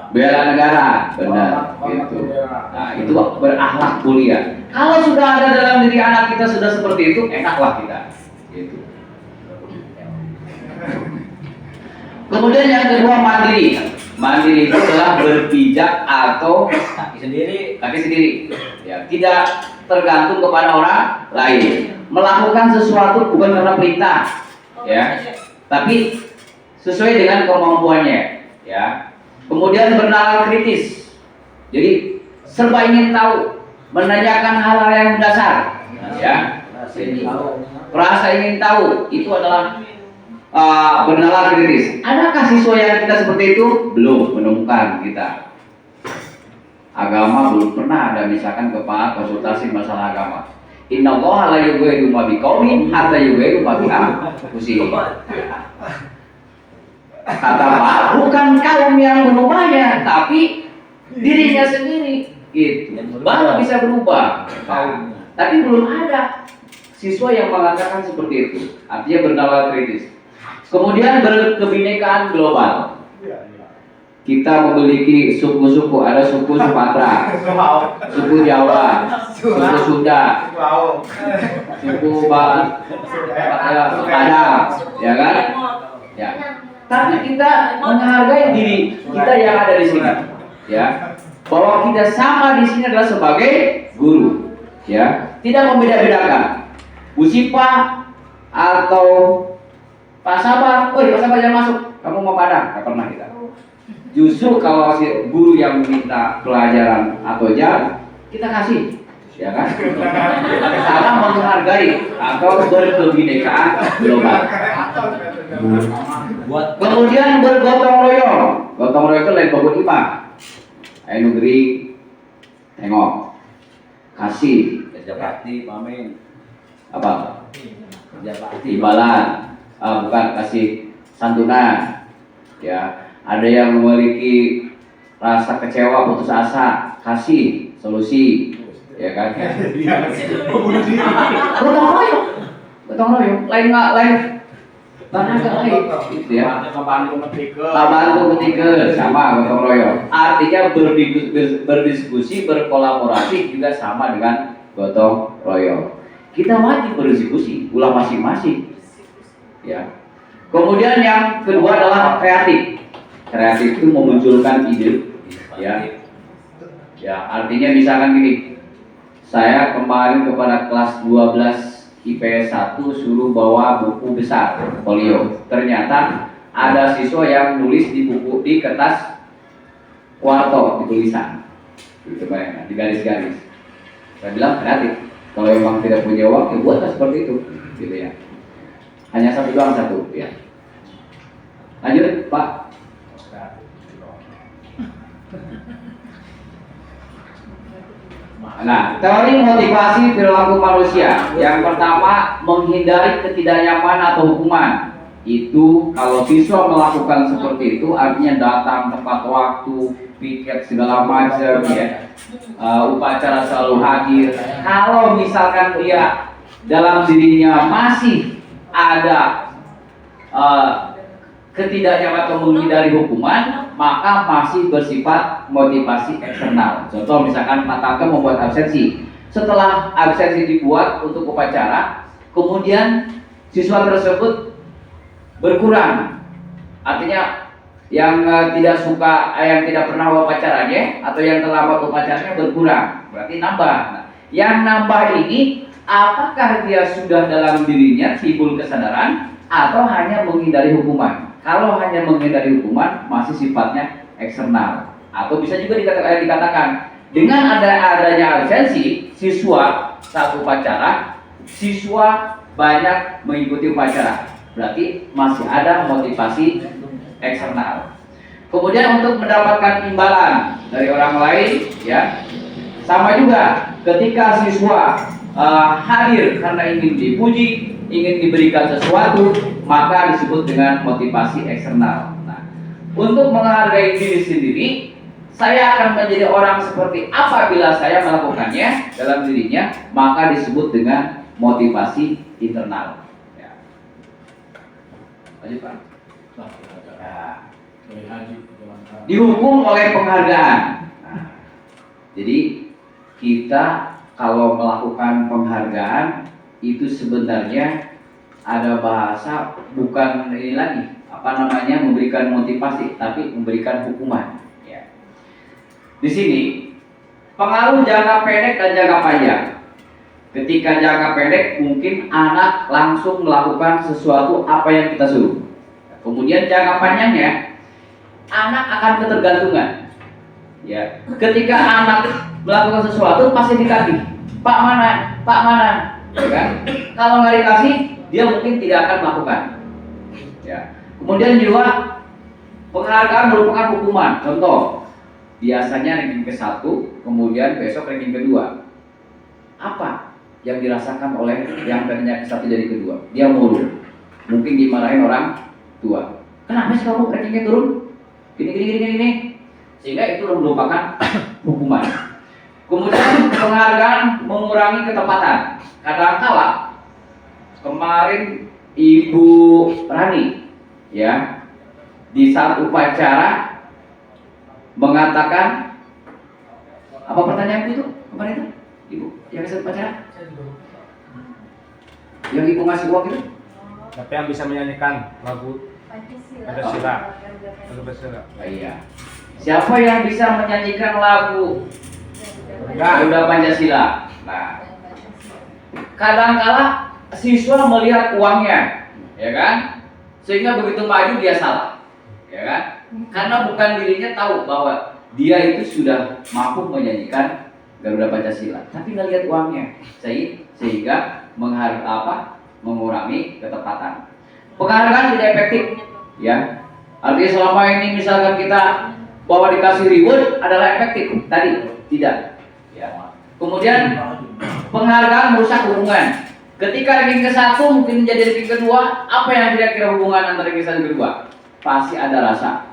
bela negara, benar, gitu. Nah, itu berakhlak mulia. Kalau sudah ada dalam diri anak kita sudah seperti itu, enaklah kita, gitu. Kemudian yang kedua mandiri. Mandiri itu adalah berpijak atau kaki sendiri, ya, tidak tergantung kepada orang lain, melakukan sesuatu bukan karena perintah, ya, tapi sesuai dengan kemampuannya, ya. Kemudian bernalar kritis, jadi serba ingin tahu, menanyakan hal-hal yang mendasar, ya. Rasa ingin tahu itu adalah bernalar kritis. Adakah siswa yang kita seperti itu? Belum menemukan kita. Agama belum pernah ada misalkan ke Pak konsultasi masalah agama. Innallaha la yughayyiru ma biqaumin hatta yughayyiru ma bi anfusihim. Kata Pak, bukan kaum yang berubahnya, tapi dirinya sendiri. Gitu. Baru bisa berubah. Tapi belum ada siswa yang mengatakan seperti itu. Artinya bernalar kritis. Kemudian berkebinekaan global. Kita memiliki suku-suku, ada suku Sumatera, suku Jawa, suku Sunda, suku Padang, ya kan? Ya. Tapi kita menghargai diri kita yang ada di sini, ya. Bahwa kita sama di sini adalah sebagai guru, ya. Tidak membeda-bedakan. Bu Sipa atau Pak Sabah, Pak Sabah jangan masuk. Kamu mau Padang? Gak pernah kita. Justru kalau si guru yang minta pelajaran atau jam, kita kasih, ya kan? Cara menghargai atau berkebinekaan global. Kemudian bergotong royong. Gotong royong itu lain bagus IPA. Ayo negeri, tengok, kasih. Kerja bakti, pamin. Apa? Kerja bakti. Imbalan. Bukan kasih santunan, ya. Ada yang memiliki rasa kecewa, putus asa, kasih solusi, ya kan? Gotong royong, lain agak lain, gitu ya. Bantu ketiga sama gotong royong. Artinya berdiskusi, berkolaborasi juga sama dengan gotong royong. Kita wajib berdiskusi, ulah masing-masing. Ya. Kemudian yang kedua adalah kreatif. Kreatif itu memunculkan ide, ya. Ya, artinya misalkan gini. Saya kemarin kepada kelas 12 IPS 1 suruh bawa buku besar, folio. Ternyata ada siswa yang nulis di buku di kertas kuarto, di tulisan. Gitu kan, di garis-garis. Saya bilang kreatif. Kalau memang tidak punya uang, ya buatlah seperti itu, gitu ya. Hanya satu doang satu, ya. Lanjut, Pak. Nah, teori motivasi perilaku manusia. Yang pertama, menghindari ketidaknyamanan atau hukuman. Itu kalau siswa melakukan seperti itu, artinya datang tepat waktu, piket segala macam, ya. Upacara selalu hadir. Kalau misalkan dia dalam dirinya masih ada ketidaknyamanan atau menghindari hukuman, maka masih bersifat motivasi eksternal. Contoh misalkan Pak Tangga membuat absensi. Setelah absensi dibuat untuk upacara, kemudian siswa tersebut berkurang. Artinya yang tidak suka, yang tidak pernah upacaranya atau yang terlambat upacaranya berkurang. Berarti nambah. Nah, yang nambah ini apakah dia sudah dalam dirinya timbul kesadaran atau hanya menghindari hukuman? Kalau hanya menghindari hukuman masih sifatnya eksternal, atau bisa juga dikatakan dengan adanya absensi siswa saat upacara, siswa banyak mengikuti upacara, berarti masih ada motivasi eksternal. Kemudian untuk mendapatkan imbalan dari orang lain, ya sama juga ketika siswa hadir karena ingin dipuji, ingin diberikan sesuatu, maka disebut dengan motivasi eksternal. Nah, untuk menghargai diri sendiri, saya akan menjadi orang seperti apa bila saya melakukannya dalam dirinya, maka disebut dengan motivasi internal. Ya. Lanjut, Pak. Ya. Dihukum oleh penghargaan. Nah, jadi kita kalau melakukan penghargaan itu sebenarnya ada bahasa bukan ini lagi memberikan motivasi, tapi memberikan hukuman. Ya. Di sini pengaruh jangka pendek dan jangka panjang. Ketika jangka pendek mungkin anak langsung melakukan sesuatu apa yang kita suruh. Kemudian jangka panjangnya anak akan ketergantungan. Ya. Ketika anak melakukan sesuatu pasti dikasih. Pak mana? Ya kan? Kalau nggak dikasih, dia mungkin tidak akan melakukan. Ya. Kemudian juga penghargaan merupakan hukuman. Contoh, biasanya ranking ke-1, kemudian besok ranking kedua. Apa yang dirasakan oleh yang tadinya ke-1 jadi kedua? Dia murung. Mungkin dimarahin orang tua. Kenapa sih kamu rankingnya turun? Gini. Sehingga itu merupakan hukuman. Kemudian penghargaan mengurangi ketepatan. Kadang-kala kemarin Ibu Rani, ya, di saat upacara mengatakan apa pertanyaan itu kemarin itu, Ibu yang saat upacara, yang Ibu ngasih uang itu? Siapa yang bisa menyanyikan lagu Pancasila? Iya. Siapa yang bisa menyanyikan lagu Garuda Pancasila? Nah, kadang-kala siswa melihat uangnya, ya kan, sehingga begitu maju dia salah, ya kan, karena bukan dirinya tahu bahwa dia itu sudah mampu menyanyikan Garuda Pancasila, tapi nggak lihat uangnya, sehingga mengurangi ketepatan. Penghargaan tidak efektif, ya. Artinya selama ini misalkan kita bahwa dikasih reward adalah efektif, tadi tidak. Ya. Kemudian penghargaan merusak hubungan. Ketika ranking ke-1 mungkin menjadi ranking kedua, apa yang kira-kira hubungan antara ranking 1 dan kedua? Pasti ada rasa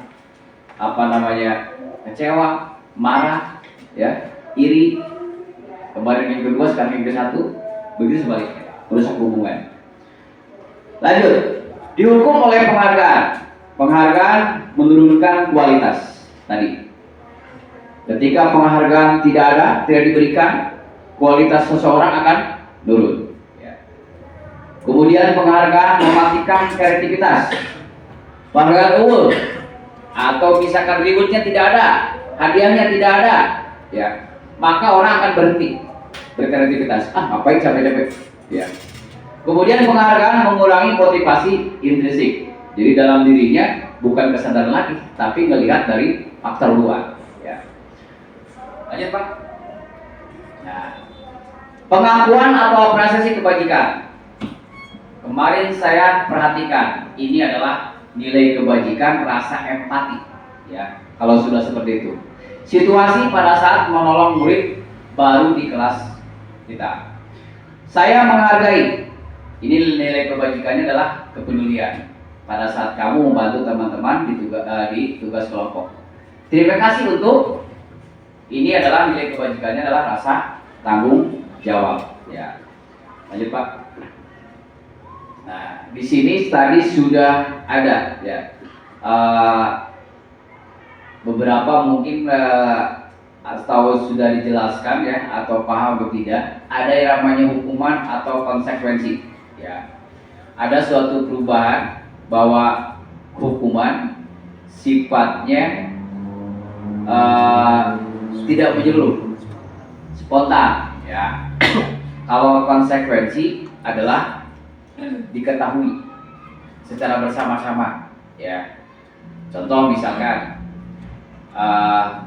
kecewa, marah, ya, iri. Kemarin ranking kedua, sekarang ranking ke-1, begitu sebaliknya, merusak hubungan. Lanjut, dihukum oleh penghargaan. Penghargaan menurunkan kualitas tadi. Ketika penghargaan tidak diberikan, kualitas seseorang akan turun. Ya. Kemudian penghargaan mematikan kreativitas. Penghargaan atau misalkan ributnya tidak ada, hadiahnya tidak ada, ya, maka orang akan berhenti berkreativitas. Ngapain capek-capek, ya. Kemudian penghargaan mengurangi motivasi intrinsik. Jadi dalam dirinya bukan kesadaran lagi, tapi melihat dari faktor luar, ya. Lanjut Pak. Nah, pengakuan atau apresiasi kebajikan. Kemarin saya perhatikan, ini adalah nilai kebajikan, rasa empati, ya. Kalau sudah seperti itu, situasi pada saat menolong murid baru di kelas kita, saya menghargai. Ini nilai kebajikannya adalah kepedulian pada saat kamu membantu teman-teman di tugas kelompok. Terima kasih untuk ini adalah nilai kebajikannya adalah rasa tanggung jawab, ya. Lanjut Pak. Nah, di sini tadi sudah ada, ya, beberapa mungkin atau sudah dijelaskan, ya, atau paham atau tidak. Ada yang namanya hukuman atau konsekuensi, ya. Ada suatu perubahan bahwa hukuman sifatnya tidak menyeluruh, spontan, ya. Kalau konsekuensi adalah diketahui secara bersama-sama, ya. Contoh misalkan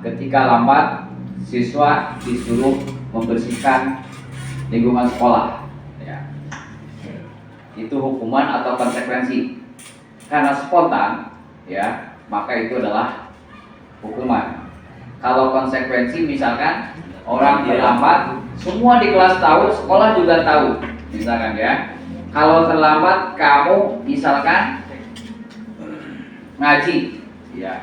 ketika lambat, siswa disuruh membersihkan lingkungan sekolah, ya. Itu hukuman atau konsekuensi. Karena spontan, ya, maka itu adalah hukuman. Kalau konsekuensi misalkan orang terlambat, semua di kelas tahu, sekolah juga tahu, misalkan, ya. Kalau terlambat kamu misalkan ngaji, ya,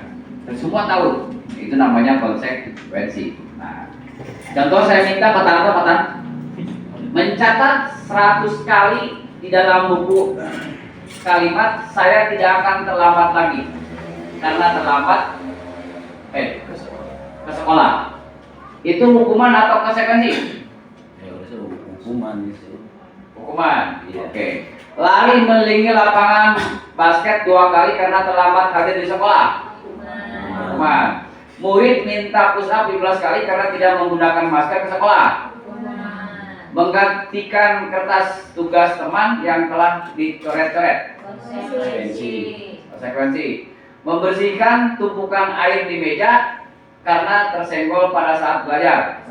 semua tahu, itu namanya konsekuensi. Nah, contoh saya minta Patan mencatat 100 kali di dalam buku kalimat saya tidak akan terlambat lagi, karena terlambat ke sekolah. Itu hukuman atau konsekuensi? Hukuman itu. Hukuman, oke. Lari mengelilingi lapangan basket 2 kali karena terlambat hadir di sekolah. Hukuman. Murid minta push up 15 kali karena tidak menggunakan masker ke sekolah. Menggantikan kertas tugas teman yang telah dicoret-coret. Konsekuensi. Membersihkan tumpukan air di meja karena tersenggol pada saat belajar.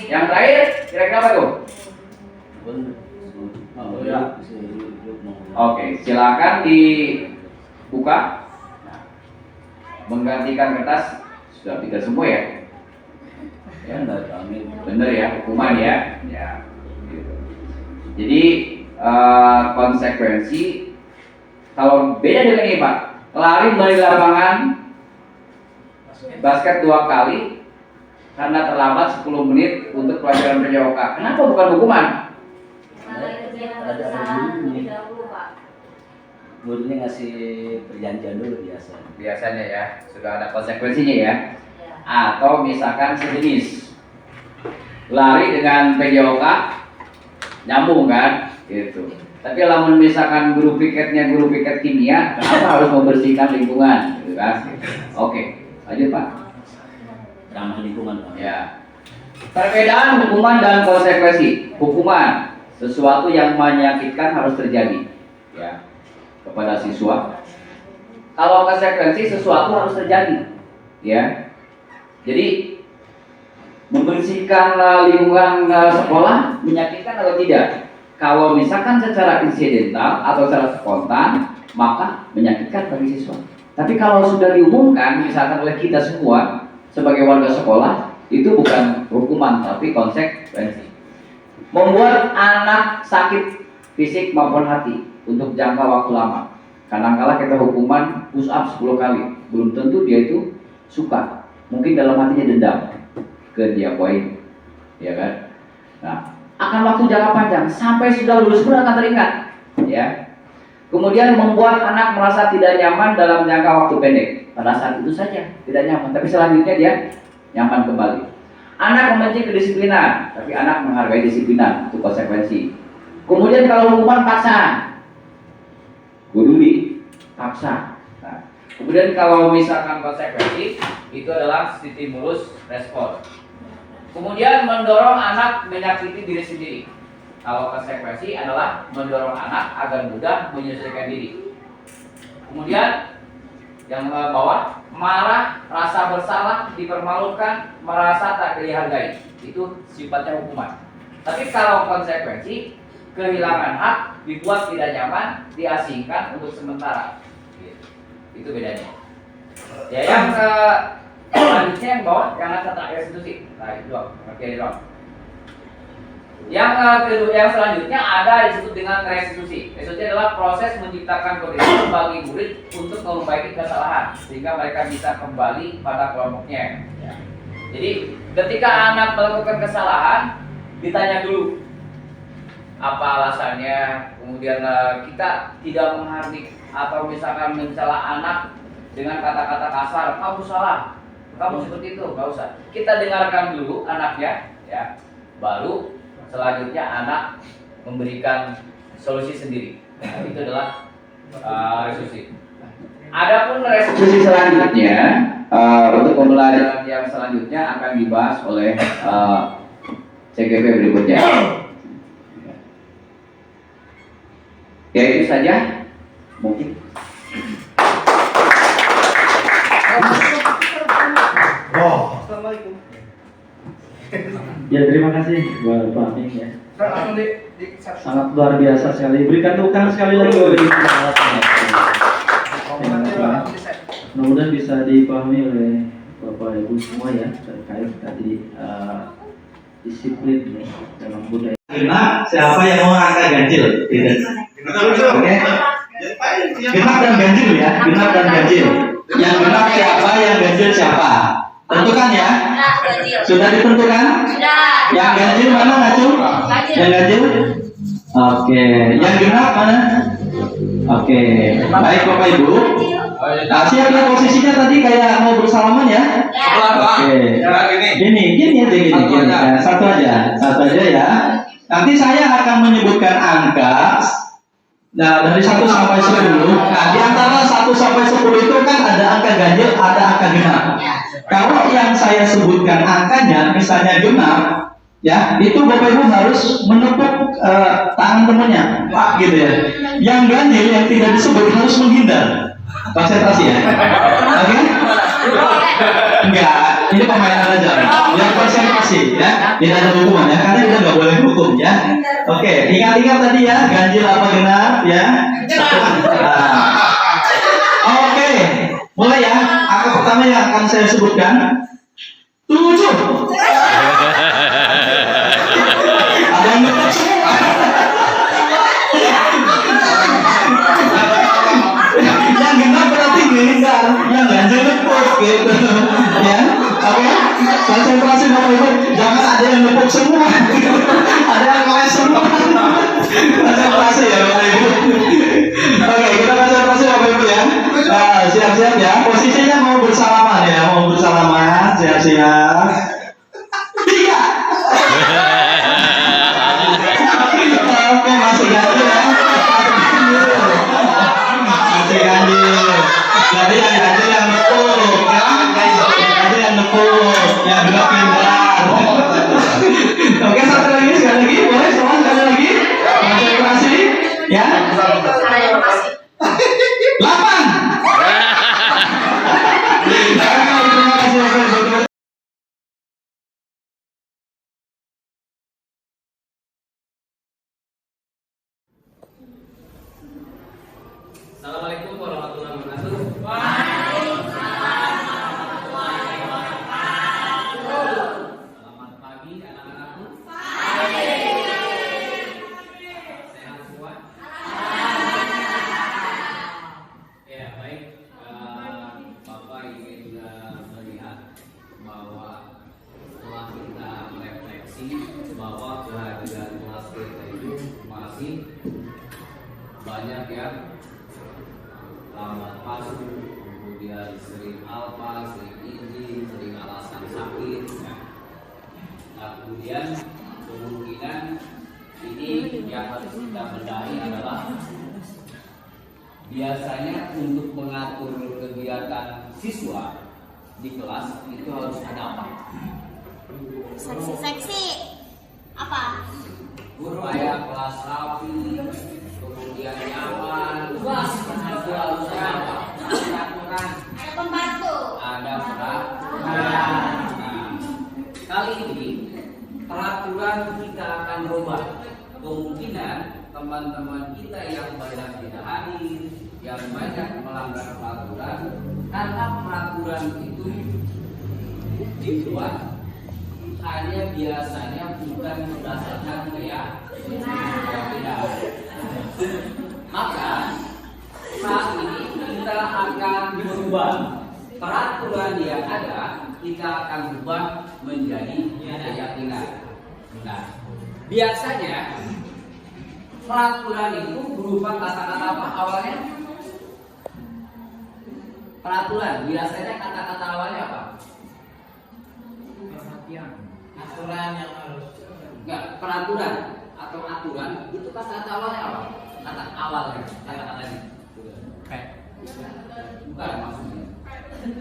Yang terakhir, kira-kira apa tuh? Oke, silakan dibuka. Menggantikan kertas sudah pikir semua, ya. Ya, bener ya, hukuman, ya. Ya. Gitu. Jadi konsekuensi kalau beda dengan ini Pak, lari dari lapangan basket 2 kali karena terlambat 10 menit untuk pelajaran prayoga. Kenapa bukan hukuman? Gurunya ngasih perjanjian dulu Biasanya, ya, sudah ada konsekuensinya, ya. Atau misalkan sejenis lari dengan PJOK nyambung kan, gitu. Tapi kalau misalkan guru piket kimia, kenapa harus membersihkan lingkungan, gitu kan? Oke, lanjut Pak. ramah lingkungan Pak. Ya. Perbedaan hukuman dan konsekuensi. Hukuman sesuatu yang menyakitkan harus terjadi, ya, kepada siswa. Kalau konsekuensi sesuatu harus terjadi, ya. Jadi membersihkan lingkungan sekolah menyakitkan atau tidak? Kalau misalkan secara insidental atau secara spontan, maka menyakitkan bagi siswa. Tapi kalau sudah diumumkan misalkan oleh kita semua sebagai warga sekolah, itu bukan hukuman tapi konsekuensi. Membuat anak sakit fisik maupun hati untuk jangka waktu lama. Kadang-kala kita hukuman push up 10 kali, belum tentu dia itu suka. Mungkin dalam hatinya dendam ke dia poin, ya kan? Nah, akan waktu jangka panjang sampai sudah lulus pun akan teringat, ya. Kemudian membuat anak merasa tidak nyaman dalam jangka waktu pendek. Pada saat itu saja tidak nyaman, tapi selanjutnya dia nyaman kembali. Anak membenci kedisiplinan, tapi anak menghargai disiplinan, itu konsekuensi. Kemudian kalau hukuman paksaan, guru dipaksa. Nah, Kemudian kalau misalkan konsekuensi itu adalah stimulus respon. Kemudian mendorong anak menyakiti diri sendiri. Kalau konsekuensi adalah mendorong anak agar mudah menyesuaikan diri. Kemudian yang bawah, marah, rasa bersalah, dipermalukan, merasa tak dihargai. Itu sifatnya hukuman. Tapi kalau konsekuensi, kehilangan hak, dibuat tidak nyaman, diasingkan untuk sementara. Itu bedanya. Ya, yang selanjutnya yang bawah, yang kata restitusi. Nah, itu dong, oke dong. Yang kedua, yang selanjutnya ada disebut dengan restitusi. Restitusi adalah proses menciptakan kondisi bagi murid untuk memperbaiki kesalahan sehingga mereka bisa kembali pada kelompoknya. Ya. Jadi ketika anak melakukan kesalahan, ditanya dulu apa alasannya. Kemudian kita tidak menghardik atau misalkan mencela anak dengan kata-kata kasar, kamu salah, kamu seperti itu, nggak usah. Kita dengarkan dulu anaknya, ya, baru selanjutnya anak memberikan solusi sendiri. Nah, itu adalah restitusi. Adapun restitusi selanjutnya untuk pembelajaran yang selanjutnya akan dibahas oleh CGP berikutnya. Ya itu saja mungkin. Ya, terima kasih Bapak Amin ya. Sangat luar biasa sekali. Berikan tepuk tangan sekali lagi bagi mudah-mudahan bisa dipahami oleh Bapak Ibu semua ya terkait tadi disiplin nih dalam budaya. Genap siapa yang mau angka ganjil? Oke. Genap dan ganjil ya, genap dan ganjil. Yang genap siapa, yang ganjil siapa? Tentukan ya. Sudah ditentukan? Sudah. Yang ganjil mana ngacu? Yang ganjil? Oke. Yang genap mana? Oke. Baik Bapak Ibu. Nah, siap ya posisinya tadi kayak mau bersalaman ya? Oke. Gini ya. Satu aja ya. Nanti saya akan menyebutkan angka. Nah, dari 1 sampai 10. Nah, di antara 1 sampai 10 itu kan ada angka ganjil, ada angka genap. Kalau yang saya sebutkan angkanya, misalnya genap, ya, itu Bapak Ibu harus menepuk tangan temannya, Pak, gitu ya. Yang ganjil yang tidak disebut harus menghindar. Konsentrasi ya. Oke? Enggak, ini permainan aja. Yang konsentrasi ya, tidak ada hukuman ya, karena kita nggak boleh hukum ya. Oke, ingat-ingat tadi ya, ganjil apa genap ya. Oke, mulai ya. Angka pertama yang akan saya sebutkan 7. Ada yang ngetok semua. Yang genap berarti menghindar, yang ganjil nepuk gitu ya. Oke, konsentrasi Bapak Ibu, jangan ada yang nepuk semua, ada yang ngeles semua. Konsentrasi ya Bapak Ibu. Oke, kita konsentrasi Bapak Ibu ya. Nah, siap-siap ya, posisinya mau bersalaman ya, siap-siap. 3. Oke, masih ganjil ya. Jadi yang ganjil yang nepuk ya, ganjil yang nepuk, yang genap pindah. Oke, satu lagi, sekali lagi, boleh semua sekali lagi. Konsentrasi, ya. 8. Assalamualaikum warahmatullahi wabarakatuh. Selamat pagi anak-anakku. Sehat semua? Ya baik. Bapak ingin melihat bahwa setelah kita merefleksi bahwa kehadiran kelas kita itu masih banyak yang lambat masuk, kemudian sering alfa, sering izin, sering alasan sakit. Nah, kemudian kemungkinan ini yang harus kita benahi adalah biasanya untuk mengatur kegiatan siswa di kelas itu harus ada apa? Seksi apa? Supaya kelas rapi, kemudian nyaman, itu harus ada apa? Peraturan. Ada pembantu. Ada peraturan. Nah, kali ini peraturan kita akan rubah. Kemungkinan teman-teman kita yang banyak tidak hadir, yang banyak melanggar peraturan, karena peraturan itu dibuat hanya biasanya bukan berdasarkan keyakinan. Maka saat ini kita akan berubah peraturan yang ada, kita akan ubah menjadi keyakinan. Nah, biasanya peraturan itu berupa kata-kata apa awalnya? Peraturan biasanya kata-kata awalnya apa? Aturan yang harus. Enggak, peraturan atau aturan itu kata-kata awalnya apa? Kata awalnya, kata-katanya. Bukan maksudnya.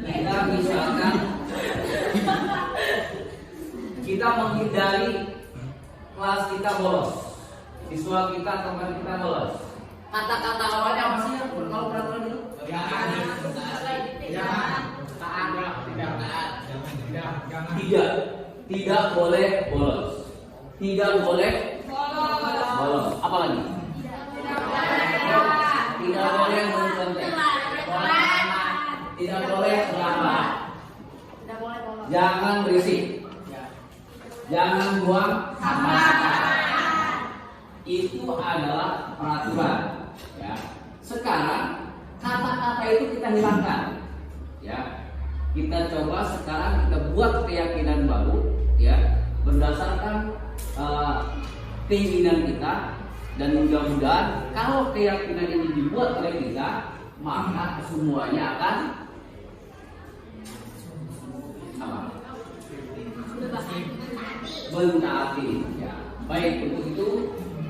Kita misalkan kita menghindari kelas kita bolos, siswa kita, teman kita bolos. Kata-kata awalnya apa sih? Kalau peraturan itu? Tidak boleh bolos. Tidak boleh bolos. Apa lagi? Tidak boleh mencontek. Tidak boleh terlambat. Jangan berisik. Jangan buang sampah. Itu adalah peraturan. Ya. Sekarang kata-kata itu kita hilangkan. Ya. Kita coba sekarang kita buat keyakinan baru, ya, berdasarkan keinginan kita, dan mudah-mudahan kalau keyakinan ini dibuat oleh kita, maka semuanya akan mentaati. Ya. Baik, untuk itu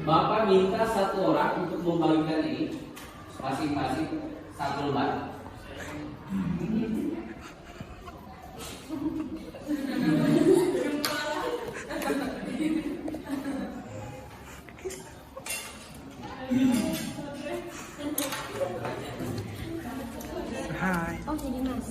Bapak minta satu orang untuk membagikan ini masing-masing satu lembar. Oh jadi mas.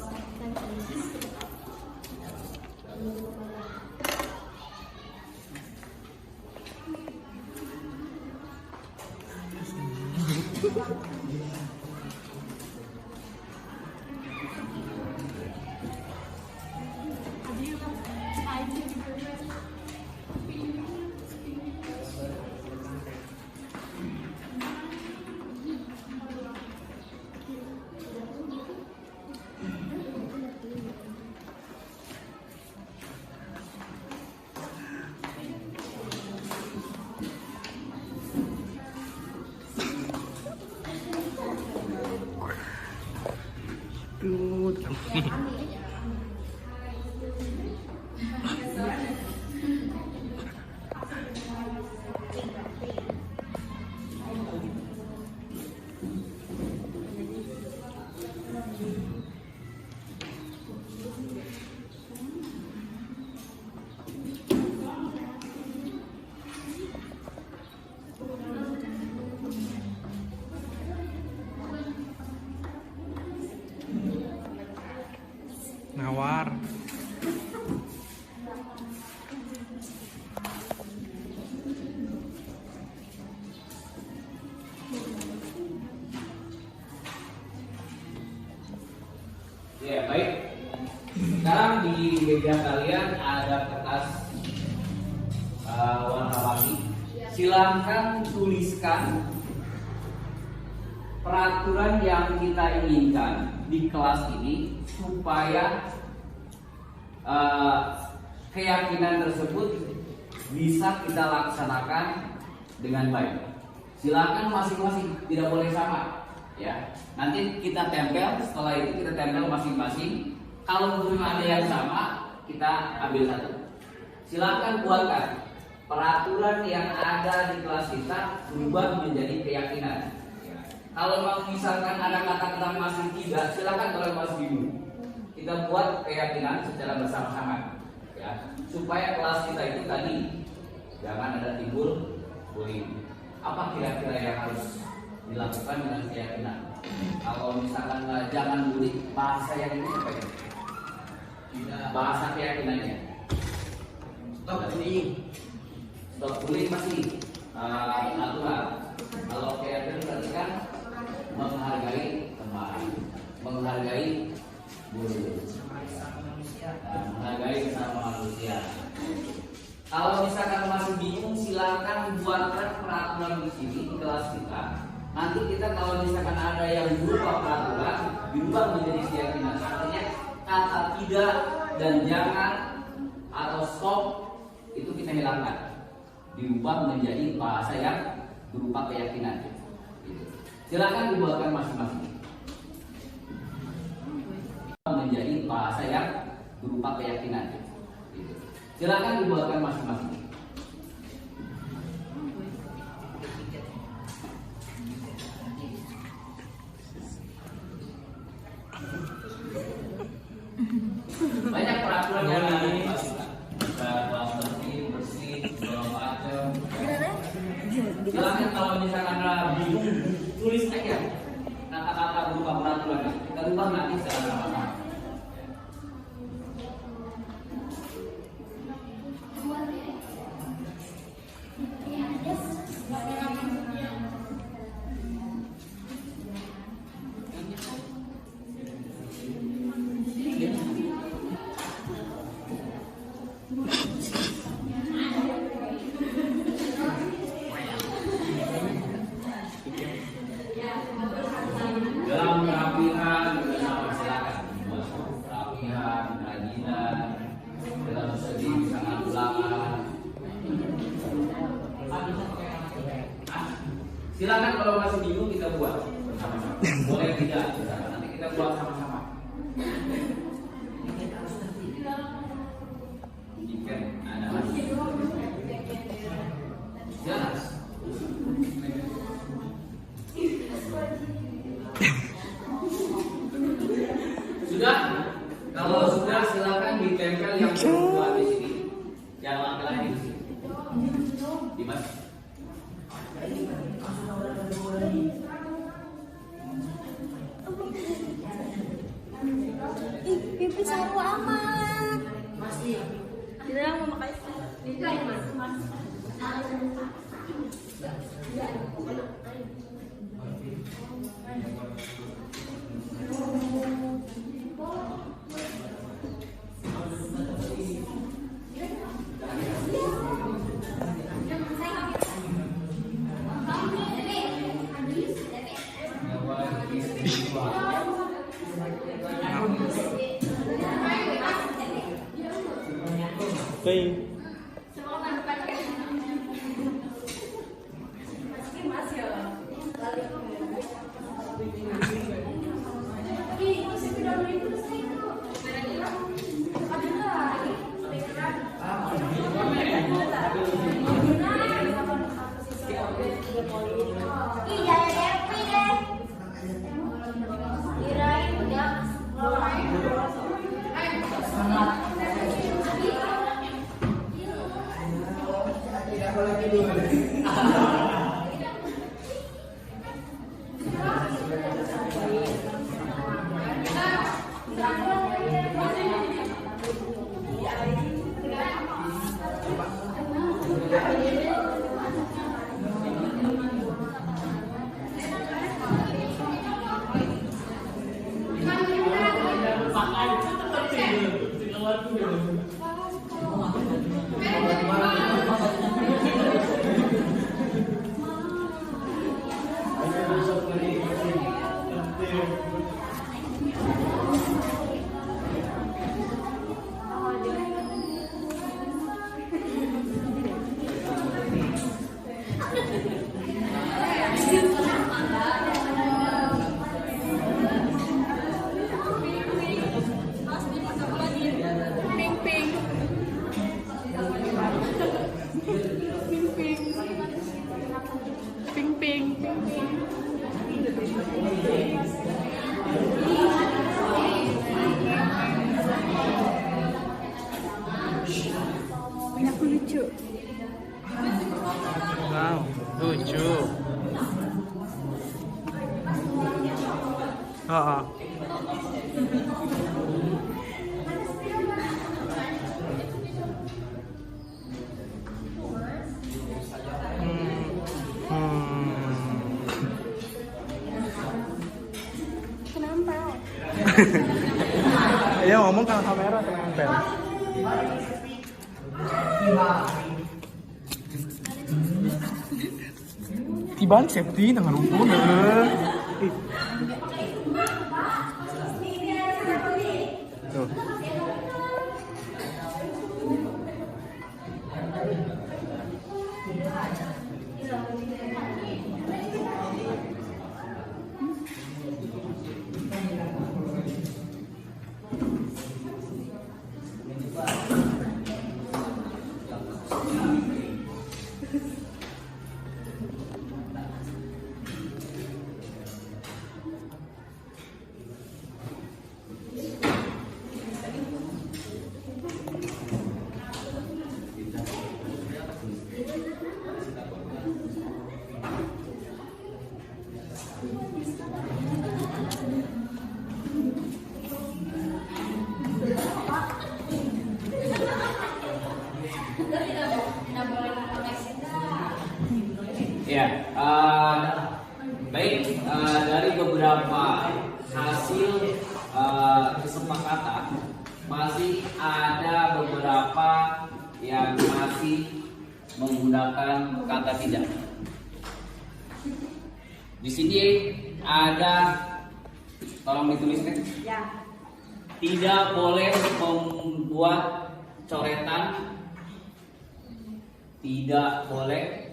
Nawar. Ya, baik. Sekarang di meja kalian ada kertas warna-warni. Silakan tuliskan peraturan yang kita inginkan di kelas ini supaya keyakinan tersebut bisa kita laksanakan dengan baik. Silakan masing-masing, tidak boleh sama, ya. Nanti kita tempel, setelah itu kita tempel masing-masing. Kalau belum ada yang sama, kita ambil satu. Silakan buatkan peraturan yang ada di kelas kita berubah menjadi keyakinan. Kalau mau misalkan ada kata-kata masih tidak, silakan kalau masih bingung. Kita buat keyakinan secara bersama-sama, ya, supaya kelas kita itu tadi jangan ada timbul bullying. Apa kira-kira yang harus dilakukan dengan keyakinan? Kalau misalkan jangan bullying, bahasa yang ini apa ya? Bahasa keyakinannya. Stop bullying. Stop bullying masih aturan. Kalau keyakinan berarti kan menghargai teman, menghargai guru, menghargai sesama manusia. Kalau misalkan masih bingung, silakan buatkan peraturan di sini di kelas kita. Nanti kita kalau misalkan ada yang berubah peraturan, diubah menjadi keyakinan. Artinya kata tidak dan jangan atau stop itu kita hilangkan, diubah menjadi bahasa yang berupa keyakinan. Silakan dibuatkan masing-masing menjadi bahasa yang berupa keyakinan. Silakan dibuatkan masing-masing. Banyak peraturan yang ada di kelas kita. Kelas bersih, segala macam. Silakan kalau misalkan bingung, tulis aja kata-kata berupa peraturan. Kita ubah nanti secara sama-sama. Dalam perapihan silakan buat perapihan, kerajinan, dalam segi sangat ulangan. Silakan kalau masih bingung kita buat bersama-sama. Boleh tidak? Nanti kita buat sama-sama. Jika ada jelas. Sudah? Kalau sudah silakan ditempel yang perempuan di sini, yang laki-laki di sini. Dimas. Pipi saru amat. Masih. Tidak mau makan. Tidak mas. Aku lucu. Wow, lucu. Oh. Kenapa? Iya ngomong kalau kamera kenapa? Tibang safety dengan lumpur tuh. Ya, baik, dari beberapa hasil kesepakatan masih ada beberapa yang masih menggunakan kata tidak. Di sini ada, tolong dituliskan. Ya. Tidak boleh membuat coretan, tidak boleh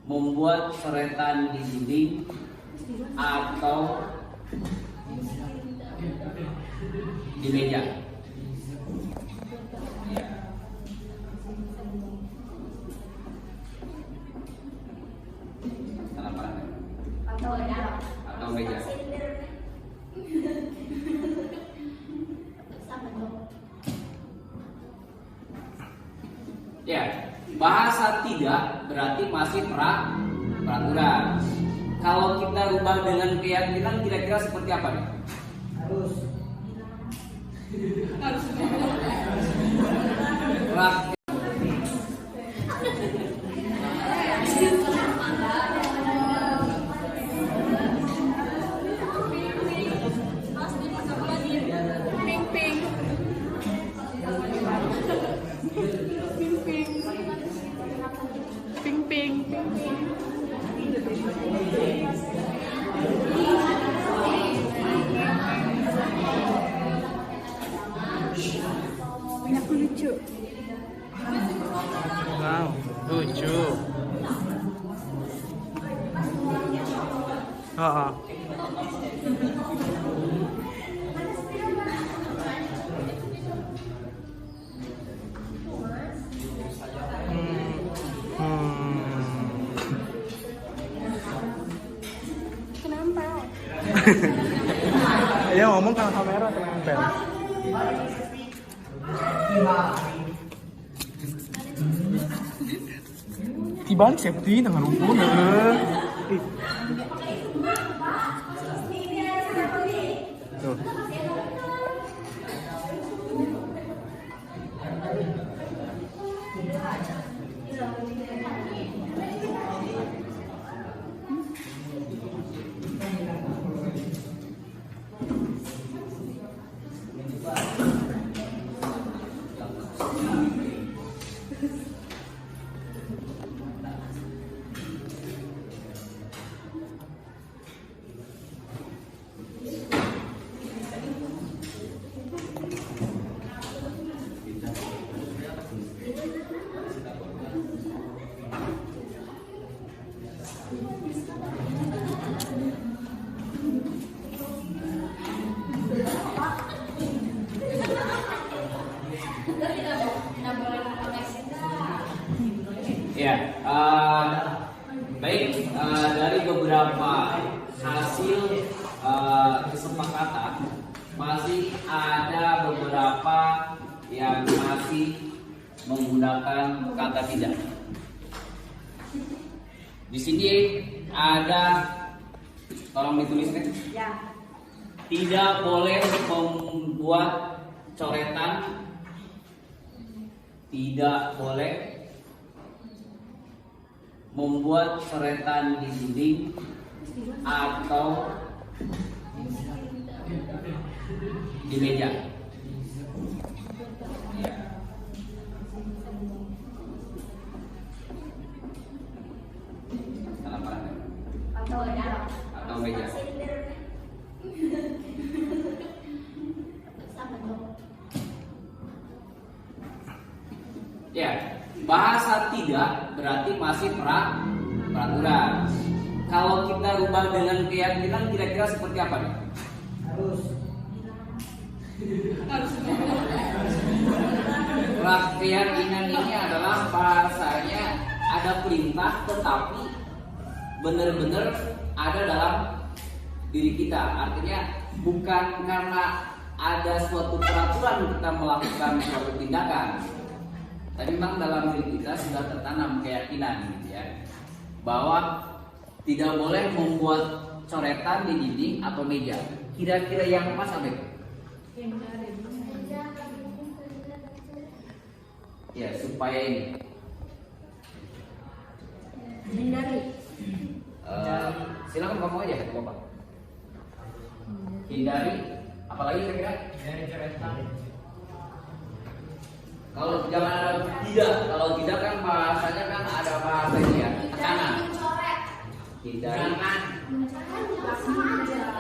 membuat coretan di dinding atau di meja. Atau meja. Ya, bahasa tidak berarti masih peraturan. Kalau kita rubah dengan keyakinan kira-kira seperti apa nih? Harus. Aku lucu. Wow, lucu. Oh. Kenapa? Iya ngomong kalau kamera kenapa? Tibang safety dengan lumpur tuh. Ya, baik, dari beberapa hasil kesepakatan masih ada beberapa yang masih menggunakan kata tidak. Di sini ada, tolong dituliskan. Ya. Tidak boleh membuat coretan, tidak boleh membuat coretan di dinding atau di meja. Atau meja. Ya, bahasa tidak berarti masih peraturan. Kalau kita rubah dengan keyakinan, kira-kira seperti apa nih? Harus. Keyakinan ini adalah bahasanya ada perintah, tetapi benar-benar ada dalam diri kita. Artinya bukan karena ada suatu peraturan kita melakukan suatu tindakan. Tapi memang dalam diri kita sudah tertanam keyakinan gitu ya, bahwa tidak boleh membuat coretan di dinding atau meja. Kira-kira yang pas apa itu? Ya, supaya ini Hindari. Silakan kamu aja kata Bapak. Hindari, apalagi kira-kira? Hindari coretan. Kalau jangan ada tidak, kalau tidak kan bahasanya kan ada bahasanya ya, tekanan. Hindari.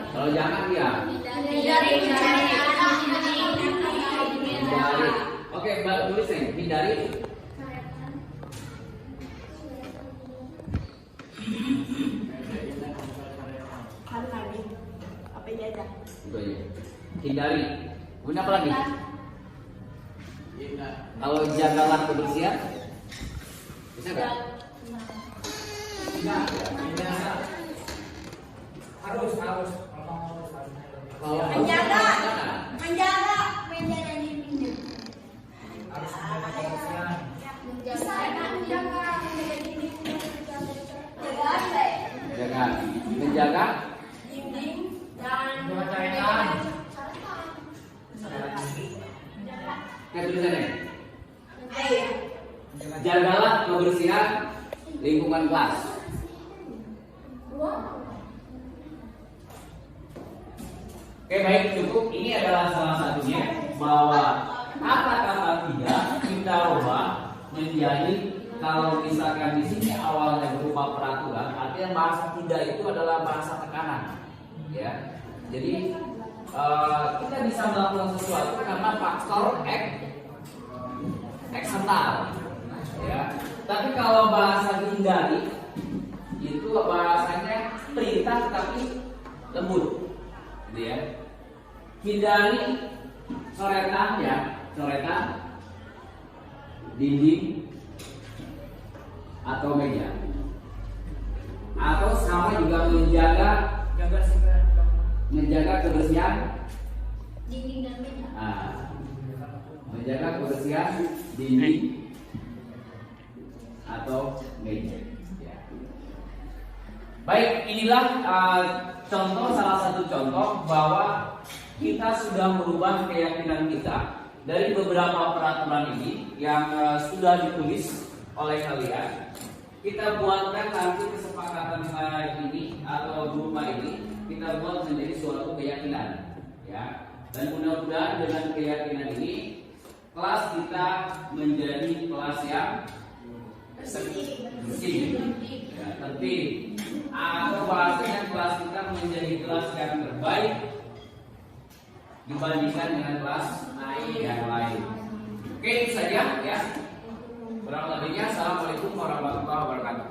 Kalau jangan ya. Hindari. Hindari. Oke, tulis nih, hindari. Apa aja? Itu aja. Hindari. Kemudian apa lagi? Kalau jagalah kebersihan, bisa nggak? Harus. Kalau Menjaga meja dan dinding. Harus menjaga kebersihan. menjaga dinding dan coretan. Kayak tulisannya. Jagalah kebersihan lingkungan kelas. Oke, baik, cukup. Ini adalah salah satunya bahwa kata-kata tidak kita ubah menjadi, kalau misalkan di sini awalnya berupa peraturan, artinya bahasa tidak itu adalah bahasa tekanan, ya. Jadi kita bisa melakukan sesuatu karena faktor eksternal, ya. Tapi kalau bahasa hindari itu bahasanya perintah tapi lembut, gitu ya. Hindari coretan, ya, coretan dinding atau meja, atau sama juga menjaga kebersihan dinding dan meja. Menjaga kebersihan dinding atau meja. Ya. Baik, inilah contoh, salah satu contoh bahwa kita sudah merubah keyakinan kita dari beberapa peraturan ini yang sudah ditulis oleh kalian. Kita buatkan nanti kesepakatan hari ini atau berupa ini kita buat menjadi suatu keyakinan, ya. Dan mudah-mudahan dengan keyakinan ini kelas kita menjadi kelas yang bersih, ya, tertib, atau bahasanya kelas kita menjadi kelas yang terbaik dibandingkan dengan kelas yang lain. Oke, itu saja ya. Kurang lebihnya, assalamualaikum warahmatullahi wabarakatuh.